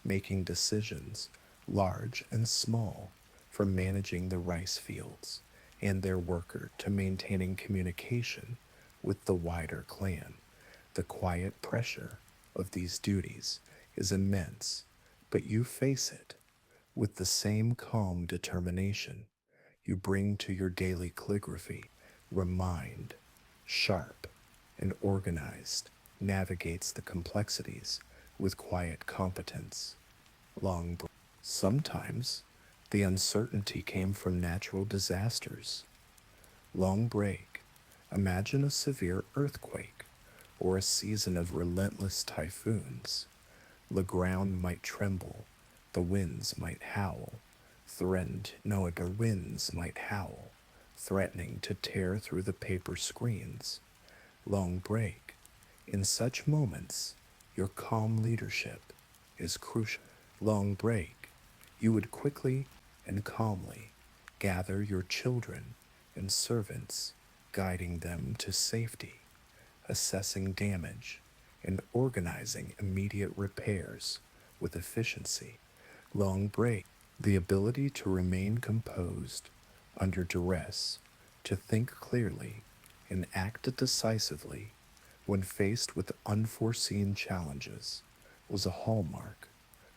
making decisions, large and small, from managing the rice fields and their worker to maintaining communication with the wider clan. The quiet pressure of these duties is immense, but you face it with the same calm determination you bring to your daily calligraphy. Remind, sharp, and organized, navigates the complexities with quiet competence. Long break. Sometimes the uncertainty came from natural disasters. Long break. Imagine a severe earthquake or a season of relentless typhoons. The ground might tremble, the winds might howl, the winds might howl, threatening to tear through the paper screens. Long break. In such moments, your calm leadership is crucial. Long break. You would quickly and calmly gather your children and servants, guiding them to safety, assessing damage, and organizing immediate repairs with efficiency. Long break. The ability to remain composed under duress, to think clearly, and act decisively when faced with unforeseen challenges was a hallmark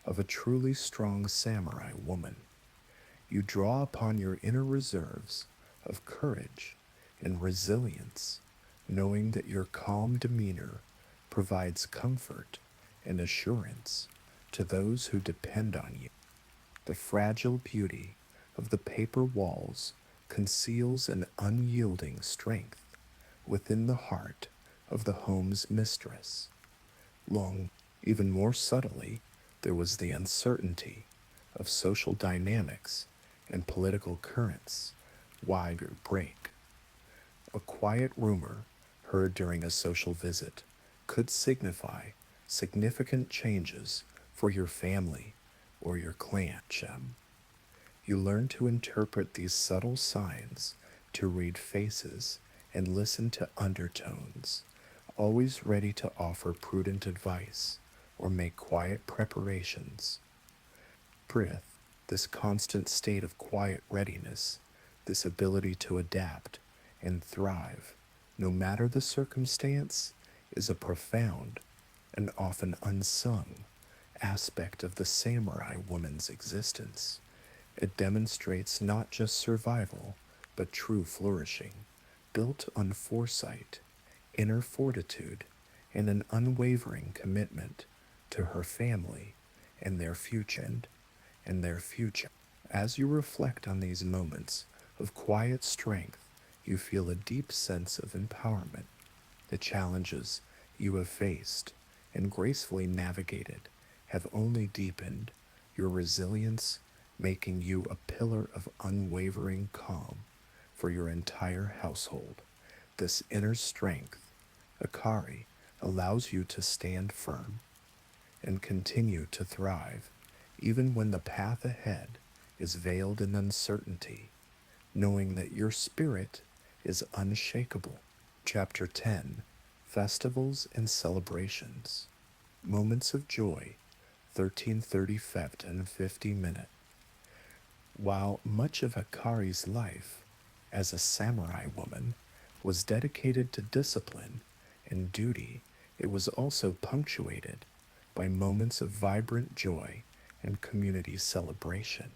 of a truly strong samurai woman. You draw upon your inner reserves of courage and resilience, knowing that your calm demeanor provides comfort and assurance to those who depend on you. The fragile beauty of the paper walls conceals an unyielding strength within the heart of the home's mistress. Long, even more subtly, there was the uncertainty of social dynamics and political currents. Wider break. A quiet rumor heard during a social visit could signify significant changes for your family or your clan. You learn to interpret these subtle signs, to read faces and listen to undertones, always ready to offer prudent advice or make quiet preparations. Breath, this constant state of quiet readiness, this ability to adapt and thrive, no matter the circumstance, is a profound and often unsung aspect of the samurai woman's existence. It demonstrates not just survival, but true flourishing. built on foresight, inner fortitude, and an unwavering commitment to her family and their future. As you reflect on these moments of quiet strength, you feel a deep sense of empowerment. The challenges you have faced and gracefully navigated have only deepened your resilience, making you a pillar of unwavering calm for your entire household. This inner strength, Akari, allows you to stand firm and continue to thrive, even when the path ahead is veiled in uncertainty, knowing that your spirit is unshakable. Chapter 10, Festivals and Celebrations. Moments of Joy, 13:30 and 50 minutes. While much of Akari's life as a samurai woman was dedicated to discipline and duty, it was also punctuated by moments of vibrant joy and community celebration.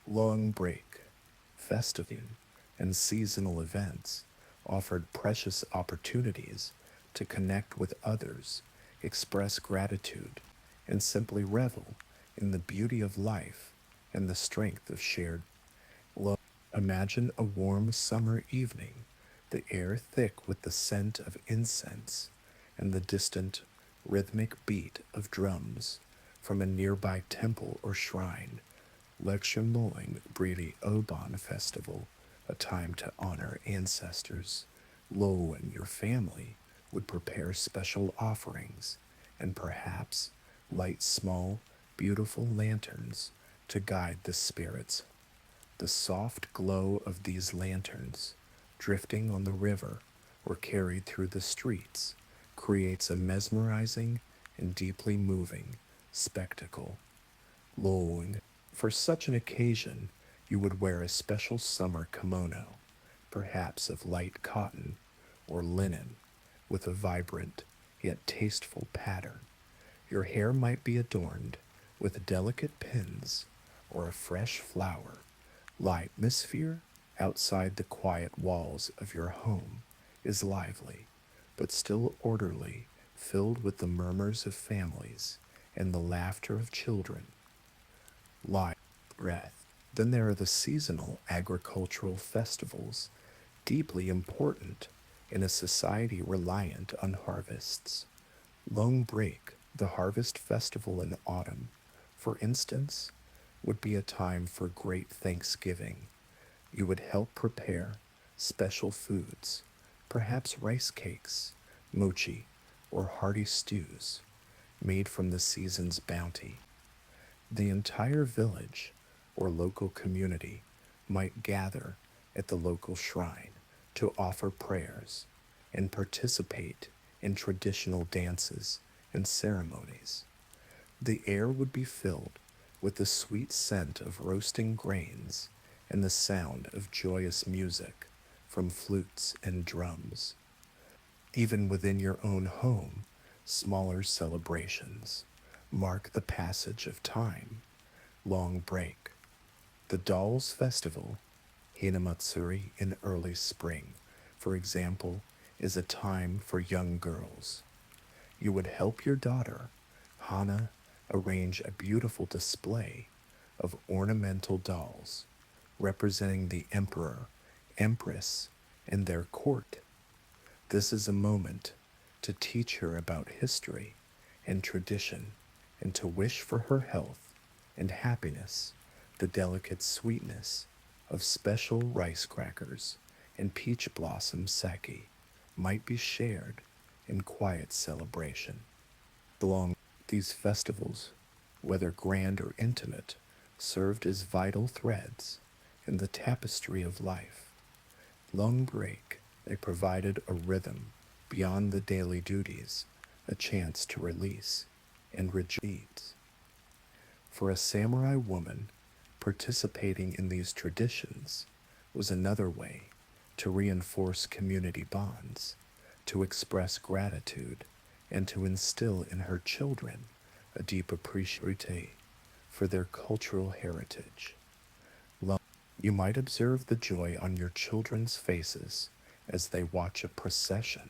Long break, festive, and seasonal events offered precious opportunities to connect with others, express gratitude, and simply revel in the beauty of life and the strength of shared love. Imagine a warm summer evening, the air thick with the scent of incense and the distant rhythmic beat of drums from a nearby temple or shrine. Lectionmoling Brili Oban Festival, a time to honor ancestors. Lo and your family would prepare special offerings and perhaps light small, beautiful lanterns to guide the spirits. The soft glow of these lanterns, drifting on the river or carried through the streets, creates a mesmerizing and deeply moving spectacle. Lowing. For such an occasion, you would wear a special summer kimono, perhaps of light cotton or linen, with a vibrant yet tasteful pattern. Your hair might be adorned with delicate pins or a fresh flower. Light atmosphere outside the quiet walls of your home is lively, but still orderly, filled with the murmurs of families and the laughter of children. Light, breath. Then there are the seasonal agricultural festivals, deeply important in a society reliant on harvests. Long break, the harvest festival in autumn, for instance, would be a time for great thanksgiving. You would help prepare special foods, perhaps rice cakes, mochi, or hearty stews made from the season's bounty. The entire village or local community might gather at the local shrine to offer prayers and participate in traditional dances and ceremonies. The air would be filled with the sweet scent of roasting grains and the sound of joyous music from flutes and drums. Even within your own home, smaller celebrations mark the passage of time. Long break. The Dolls Festival, Hinamatsuri in early spring, for example, is a time for young girls. You would help your daughter, Hana, arrange a beautiful display of ornamental dolls representing the emperor, empress, and their court. This is a moment to teach her about history and tradition and to wish for her health and happiness. The delicate sweetness of special rice crackers and peach blossom sake might be shared in quiet celebration. Along these festivals, whether grand or intimate, served as vital threads in the tapestry of life. Long break, they provided a rhythm beyond the daily duties, a chance to release and rejoice. For a samurai woman, participating in these traditions was another way to reinforce community bonds, to express gratitude, and to instill in her children a deep appreciation for their cultural heritage. You might observe the joy on your children's faces as they watch a procession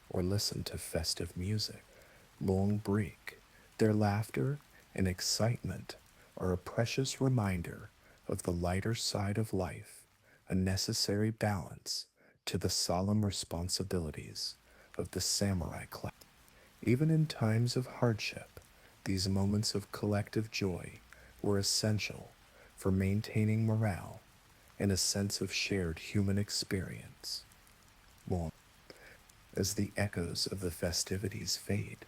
or listen to festive music. Long break, their laughter and excitement are a precious reminder of the lighter side of life, a necessary balance to the solemn responsibilities of the samurai class. Even in times of hardship, these moments of collective joy were essential for maintaining morale and a sense of shared human experience. Long as the echoes of the festivities fade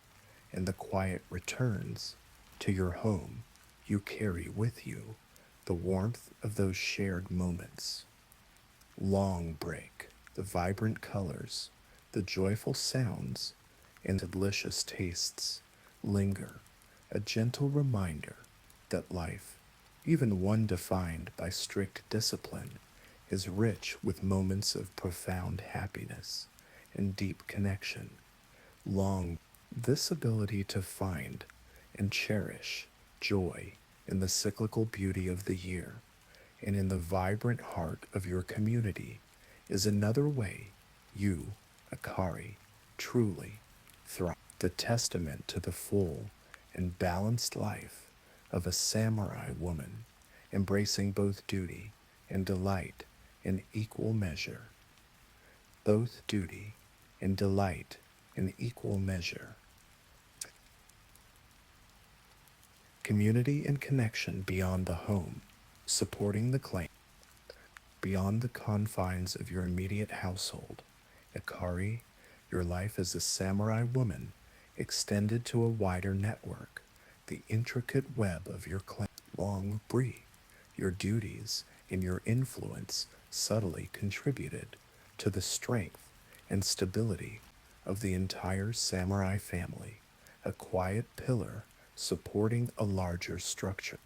and the quiet returns to your home, you carry with you the warmth of those shared moments. Long break, the vibrant colors, the joyful sounds, and delicious tastes linger, a gentle reminder that life, even one defined by strict discipline, is rich with moments of profound happiness and deep connection. Long, this ability to find and cherish joy in the cyclical beauty of the year and in the vibrant heart of your community is another way you, Akari, truly thrive. The testament to the full and balanced life of a samurai woman, embracing both duty and delight in equal measure. Both duty and delight in equal measure. Community and connection beyond the home, supporting the clan beyond the confines of your immediate household. Akari, your life as a samurai woman extended to a wider network, the intricate web of your clan. Long Bree, your duties and your influence subtly contributed to the strength and stability of the entire samurai family, a quiet pillar supporting a larger structure.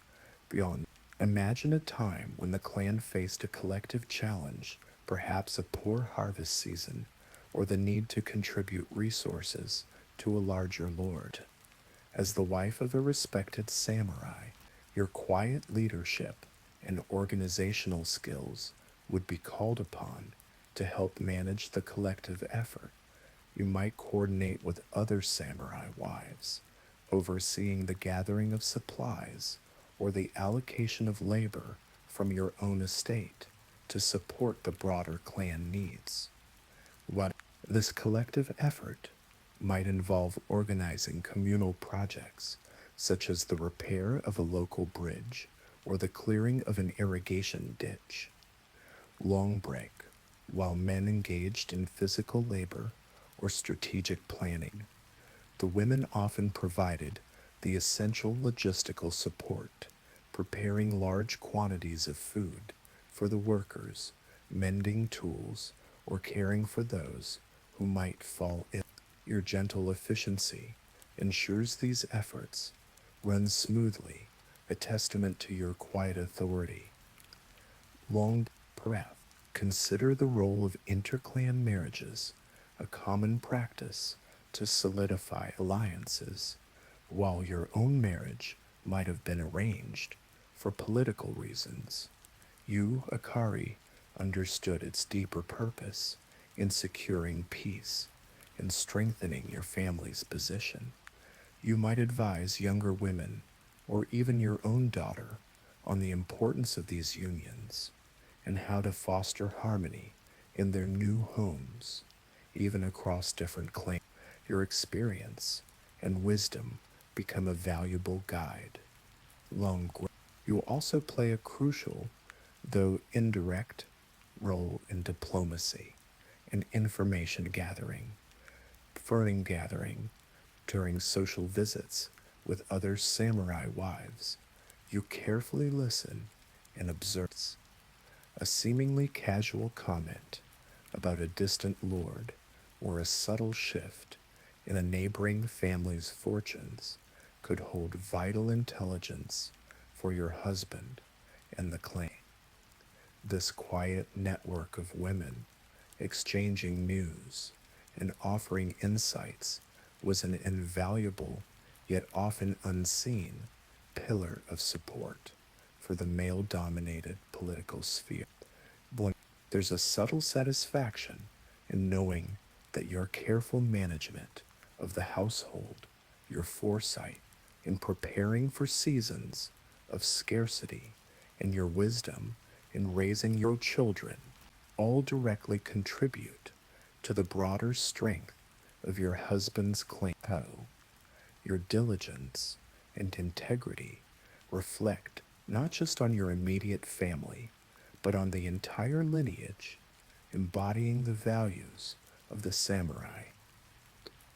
Beyond, imagine a time when the clan faced a collective challenge, perhaps a poor harvest season, or the need to contribute resources to a larger lord. As the wife of a respected samurai, your quiet leadership and organizational skills would be called upon to help manage the collective effort. You might coordinate with other samurai wives, overseeing the gathering of supplies or the allocation of labor from your own estate to support the broader clan needs. What this collective effort might involve organizing communal projects such as the repair of a local bridge or the clearing of an irrigation ditch. Long break, while men engaged in physical labor or strategic planning, the women often provided the essential logistical support, preparing large quantities of food for the workers, mending tools, or caring for those who might fall ill. Your gentle efficiency ensures these efforts run smoothly, a testament to your quiet authority. Long breath. Consider the role of interclan marriages, a common practice to solidify alliances, while your own marriage might have been arranged for political reasons. You, Akari, understood its deeper purpose in securing peace and strengthening your family's position. You might advise younger women, or even your own daughter, on the importance of these unions and how to foster harmony in their new homes, even across different clans. Your experience and wisdom become a valuable guide. Long you also play a crucial, though indirect, role in diplomacy and information gathering, furring gathering during social visits with other samurai wives. You carefully listen and observe. A seemingly casual comment about a distant lord or a subtle shift in a neighboring family's fortunes could hold vital intelligence for your husband and the clan. This quiet network of women exchanging news and offering insights was an invaluable yet often unseen pillar of support for the male dominated political sphere. Blank. There's a subtle satisfaction in knowing that your careful management of the household, your foresight in preparing for seasons of scarcity, and your wisdom in raising your children all directly contribute to the broader strength of your husband's claim. Your diligence and integrity reflect not just on your immediate family, but on the entire lineage, embodying the values of the samurai.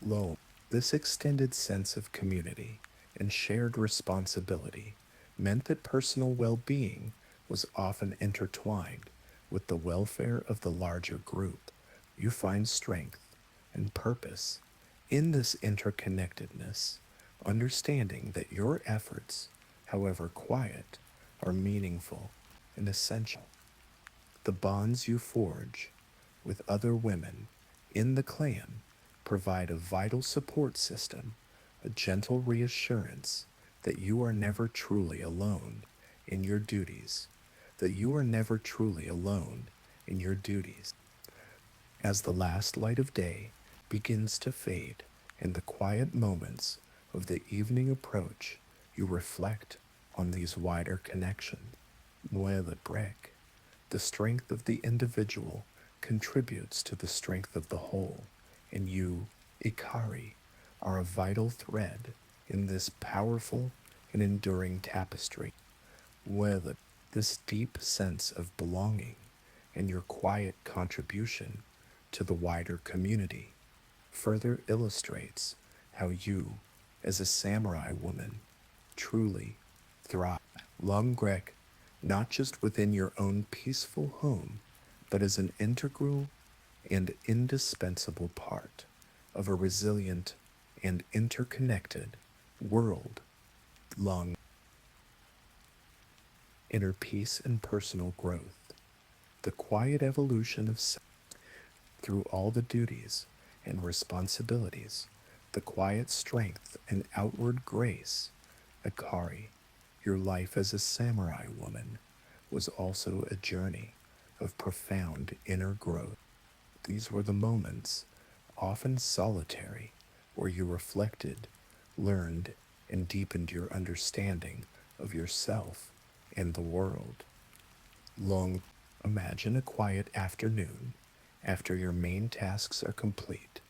Lo, this extended sense of community and shared responsibility meant that personal well being was often intertwined with the welfare of the larger group. You find strength and purpose in this interconnectedness, understanding that your efforts, however quiet, are meaningful and essential. The bonds you forge with other women in the clan provide a vital support system, a gentle reassurance that you are never truly alone in your duties, that you are never truly alone in your duties. As the last light of day begins to fade and the quiet moments of the evening approach, you reflect on these wider connections. Nueva break. The strength of the individual contributes to the strength of the whole, and you, Ikari, are a vital thread in this powerful and enduring tapestry. With this deep sense of belonging and your quiet contribution to the wider community further illustrates how you, as a samurai woman, truly thrive. Lung Grek, not just within your own peaceful home, but as an integral and indispensable part of a resilient and interconnected world. Lung, inner peace and personal growth. The quiet evolution of self through all the duties and responsibilities, the quiet strength and outward grace. Akari, your life as a samurai woman was also a journey of profound inner growth. These were the moments, often solitary, where you reflected, learned, and deepened your understanding of yourself and the world. Long, imagine a quiet afternoon after your main tasks are complete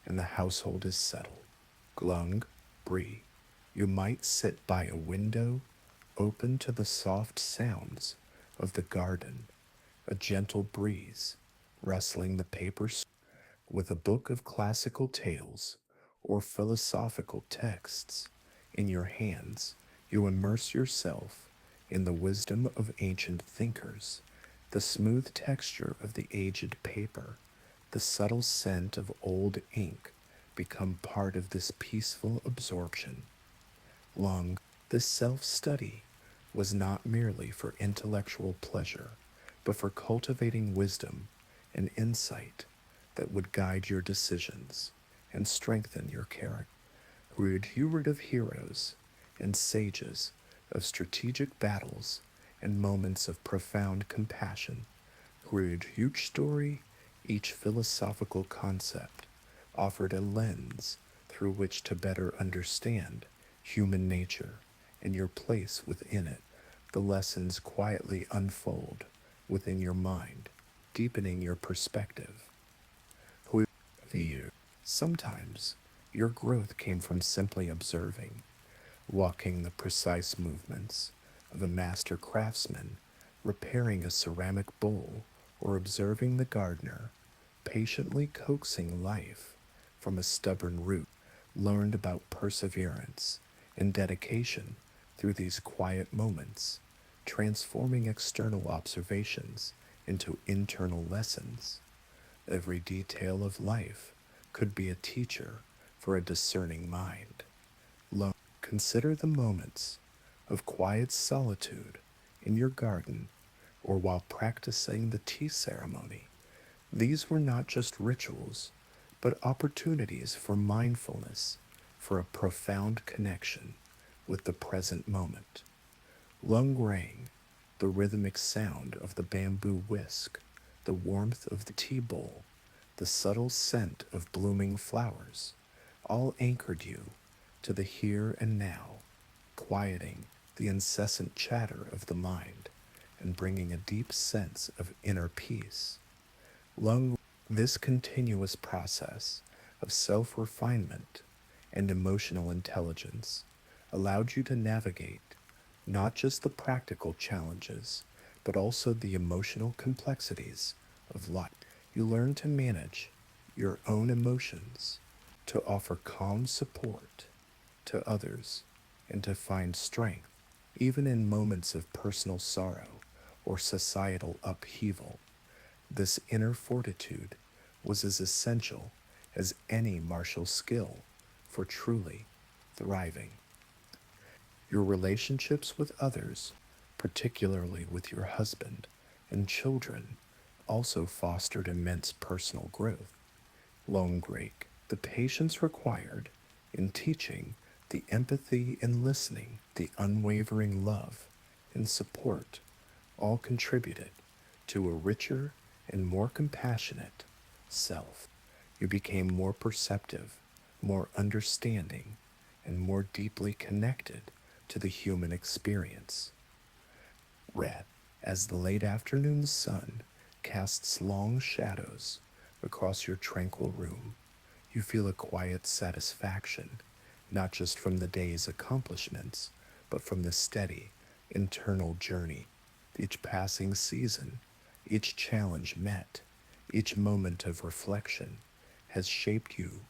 and the household is settled. Glung, Bree, you might sit by a window open to the soft sounds of the garden, a gentle breeze rustling the papers. With a book of classical tales or philosophical texts in your hands, you immerse yourself in the wisdom of ancient thinkers, the smooth texture of the aged paper, the subtle scent of old ink become part of this peaceful absorption. Long, this self study was not merely for intellectual pleasure, but for cultivating wisdom and insight that would guide your decisions and strengthen your character. You read of heroes and sages, of strategic battles and moments of profound compassion. Read each story, each philosophical concept offered a lens through which to better understand human nature and your place within it. The lessons quietly unfold within your mind, deepening your perspective. Who you? Sometimes your growth came from simply observing, walking the precise movements of a master craftsman, repairing a ceramic bowl, or observing the gardener patiently coaxing life from a stubborn root. Learned about perseverance and dedication through these quiet moments, transforming external observations into internal lessons. Every detail of life could be a teacher for a discerning mind. Consider the moments of quiet solitude in your garden or while practicing the tea ceremony. These were not just rituals, but opportunities for mindfulness, for a profound connection with the present moment. Lung rang, the rhythmic sound of the bamboo whisk, the warmth of the tea bowl, the subtle scent of blooming flowers, all anchored you to the here and now, quieting the incessant chatter of the mind and bringing a deep sense of inner peace. Lung, this continuous process of self refinement and emotional intelligence allowed you to navigate not just the practical challenges, but also the emotional complexities of life. You learn to manage your own emotions, to offer calm support to others, and to find strength even in moments of personal sorrow or societal upheaval. This inner fortitude was as essential as any martial skill for truly thriving. Your relationships with others, particularly with your husband and children, also fostered immense personal growth. Lone Grake, the patience required in teaching, the empathy in listening, the unwavering love and support all contributed to a richer and more compassionate self. You became more perceptive, more understanding, and more deeply connected to the human experience. Red, as the late afternoon sun casts long shadows across your tranquil room, you feel a quiet satisfaction, not just from the day's accomplishments, but from the steady, internal journey. Each passing season, each challenge met, each moment of reflection has shaped you,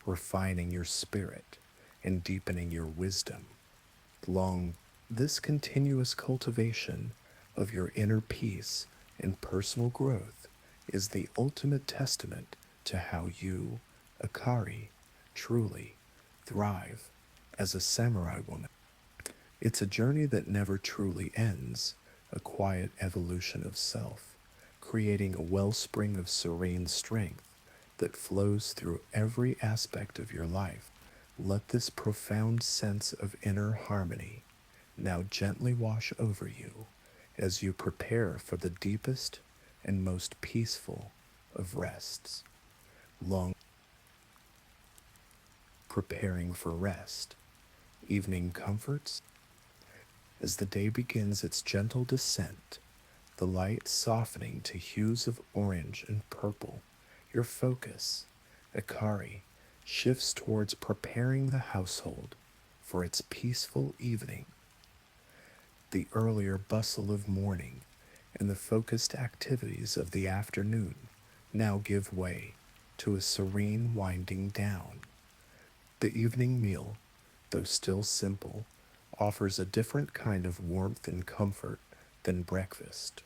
refining your spirit and deepening your wisdom. Long, this continuous cultivation of your inner peace and personal growth is the ultimate testament to how you, Akari, truly thrive as a samurai woman. It's a journey that never truly ends, a quiet evolution of self, creating a wellspring of serene strength that flows through every aspect of your life. Let this profound sense of inner harmony now gently wash over you as you prepare for the deepest and most peaceful of rests. Long preparing for rest, evening comforts. As the day begins its gentle descent, the light softening to hues of orange and purple, your focus, Akari, shifts towards preparing the household for its peaceful evening. The earlier bustle of morning and the focused activities of the afternoon now give way to a serene winding down. The evening meal, though still simple, offers a different kind of warmth and comfort than breakfast.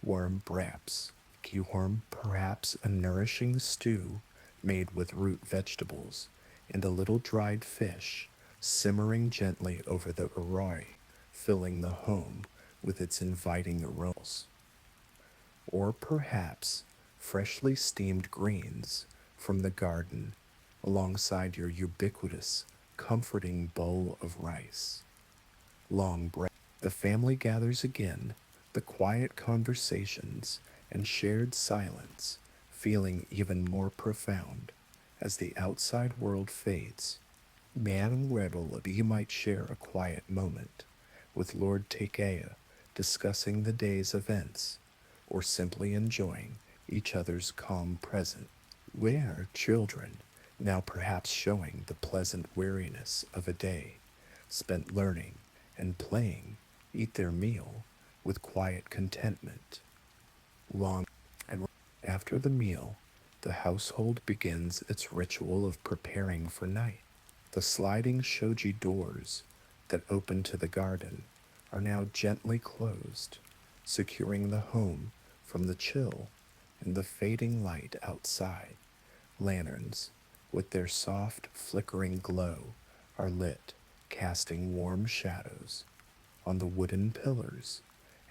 Warm braps, warm, perhaps a nourishing stew made with root vegetables, and a little dried fish simmering gently over the arroy, filling the home with its inviting aromas. Or perhaps freshly steamed greens from the garden alongside your ubiquitous, comforting bowl of rice. Long break. The family gathers again, the quiet conversations and shared silence feeling even more profound as the outside world fades. Man Rebel, you might share a quiet moment with Lord Takea discussing the day's events or simply enjoying each other's calm presence. Where children, now perhaps showing the pleasant weariness of a day spent learning and playing, eat their meal with quiet contentment. Long and after the meal, the household begins its ritual of preparing for night. The sliding shoji doors that open to the garden are now gently closed, securing the home from the chill and the fading light outside. Lanterns, with their soft, flickering glow, are lit, casting warm shadows on the wooden pillars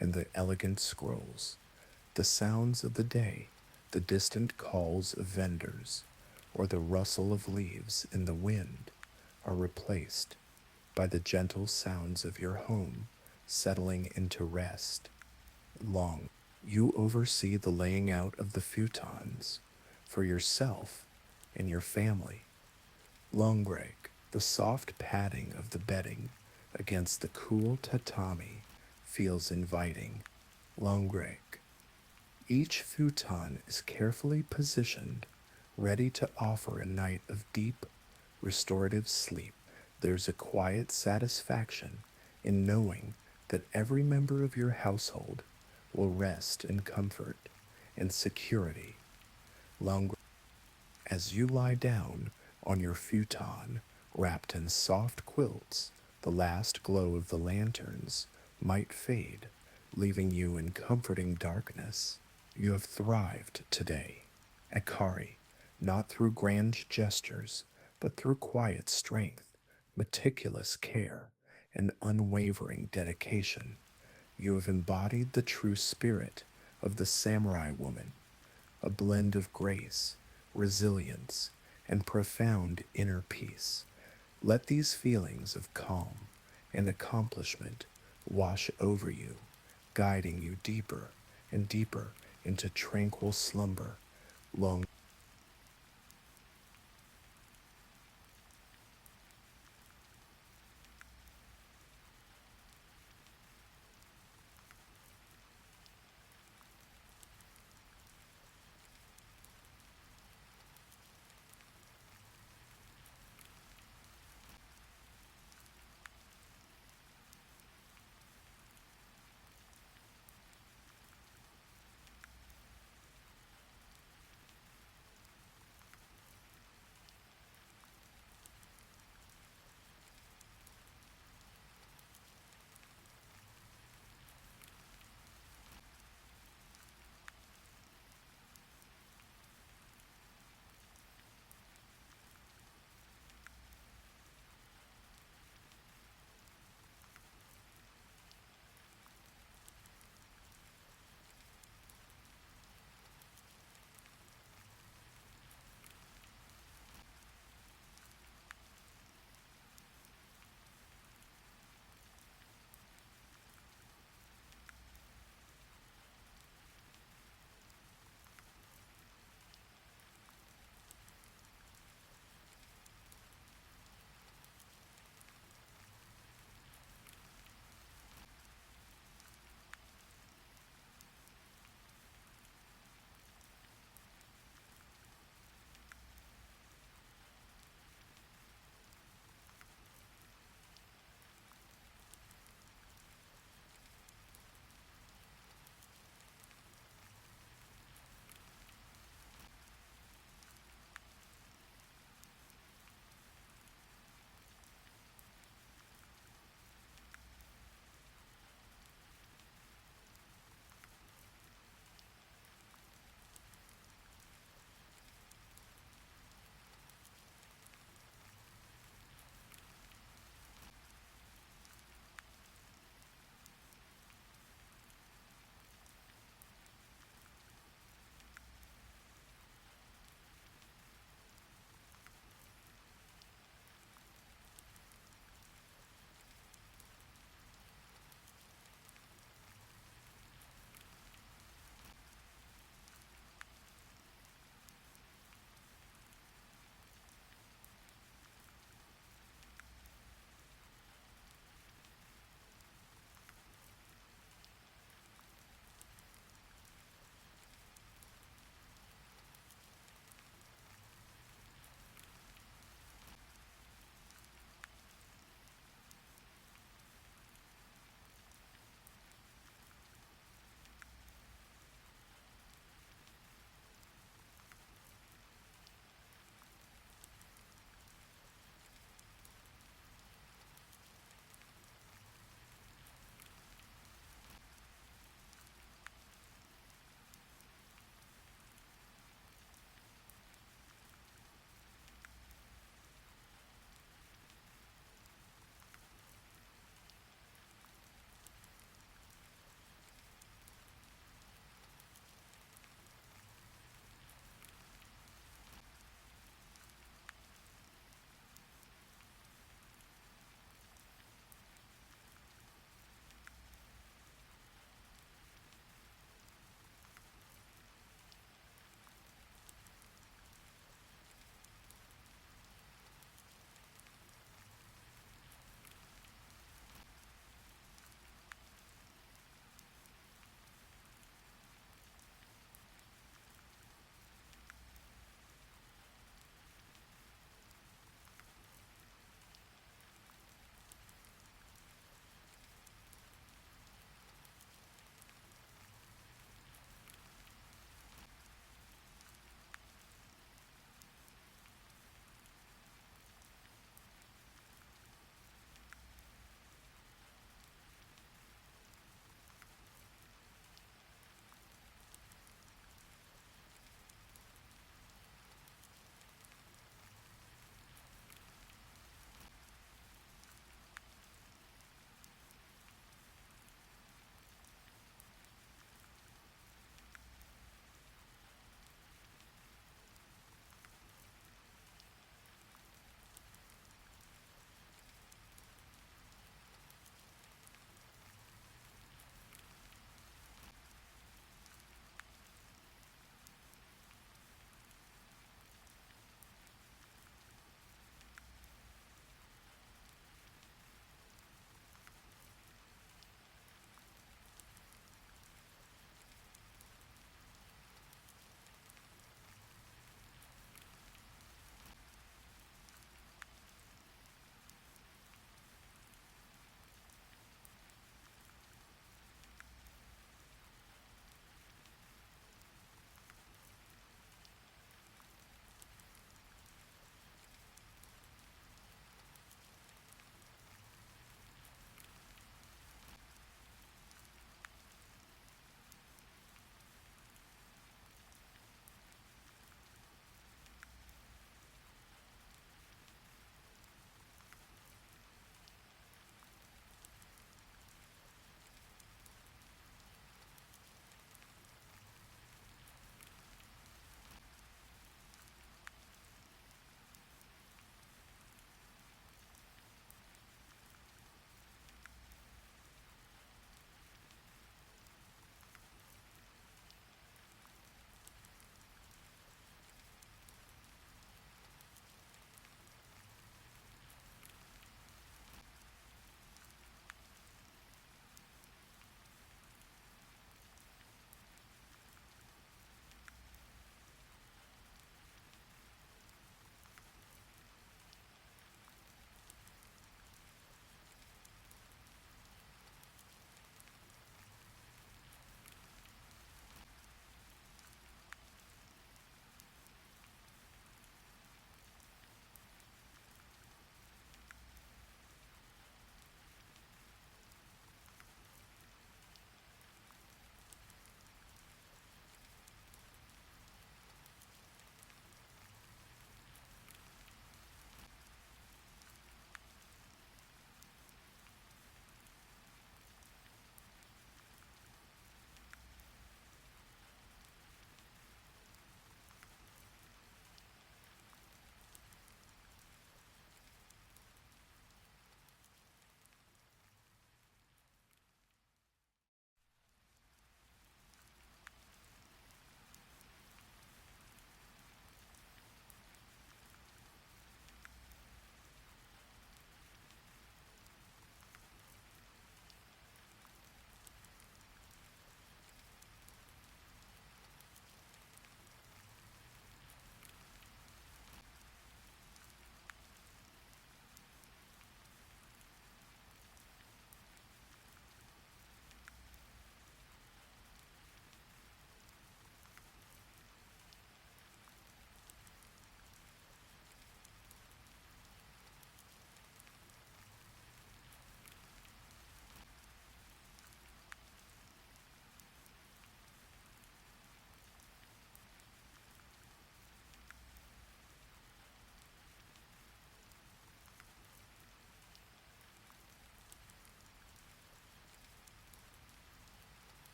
and the elegant scrolls. The sounds of the day, the distant calls of vendors, or the rustle of leaves in the wind, are replaced by the gentle sounds of your home settling into rest. Long, you oversee the laying out of the futons for yourself and your family. Long break, the soft padding of the bedding against the cool tatami feels inviting. Long break. Each futon is carefully positioned, ready to offer a night of deep, restorative sleep. There's a quiet satisfaction in knowing that every member of your household will rest in comfort and security. Long as you lie down on your futon, wrapped in soft quilts, the last glow of the lanterns might fade, leaving you in comforting darkness. You have thrived today, Akari, not through grand gestures, but through quiet strength, meticulous care, and unwavering dedication. You have embodied the true spirit of the samurai woman, a blend of grace, resilience, and profound inner peace. Let these feelings of calm and accomplishment wash over you, guiding you deeper and deeper into tranquil slumber. Long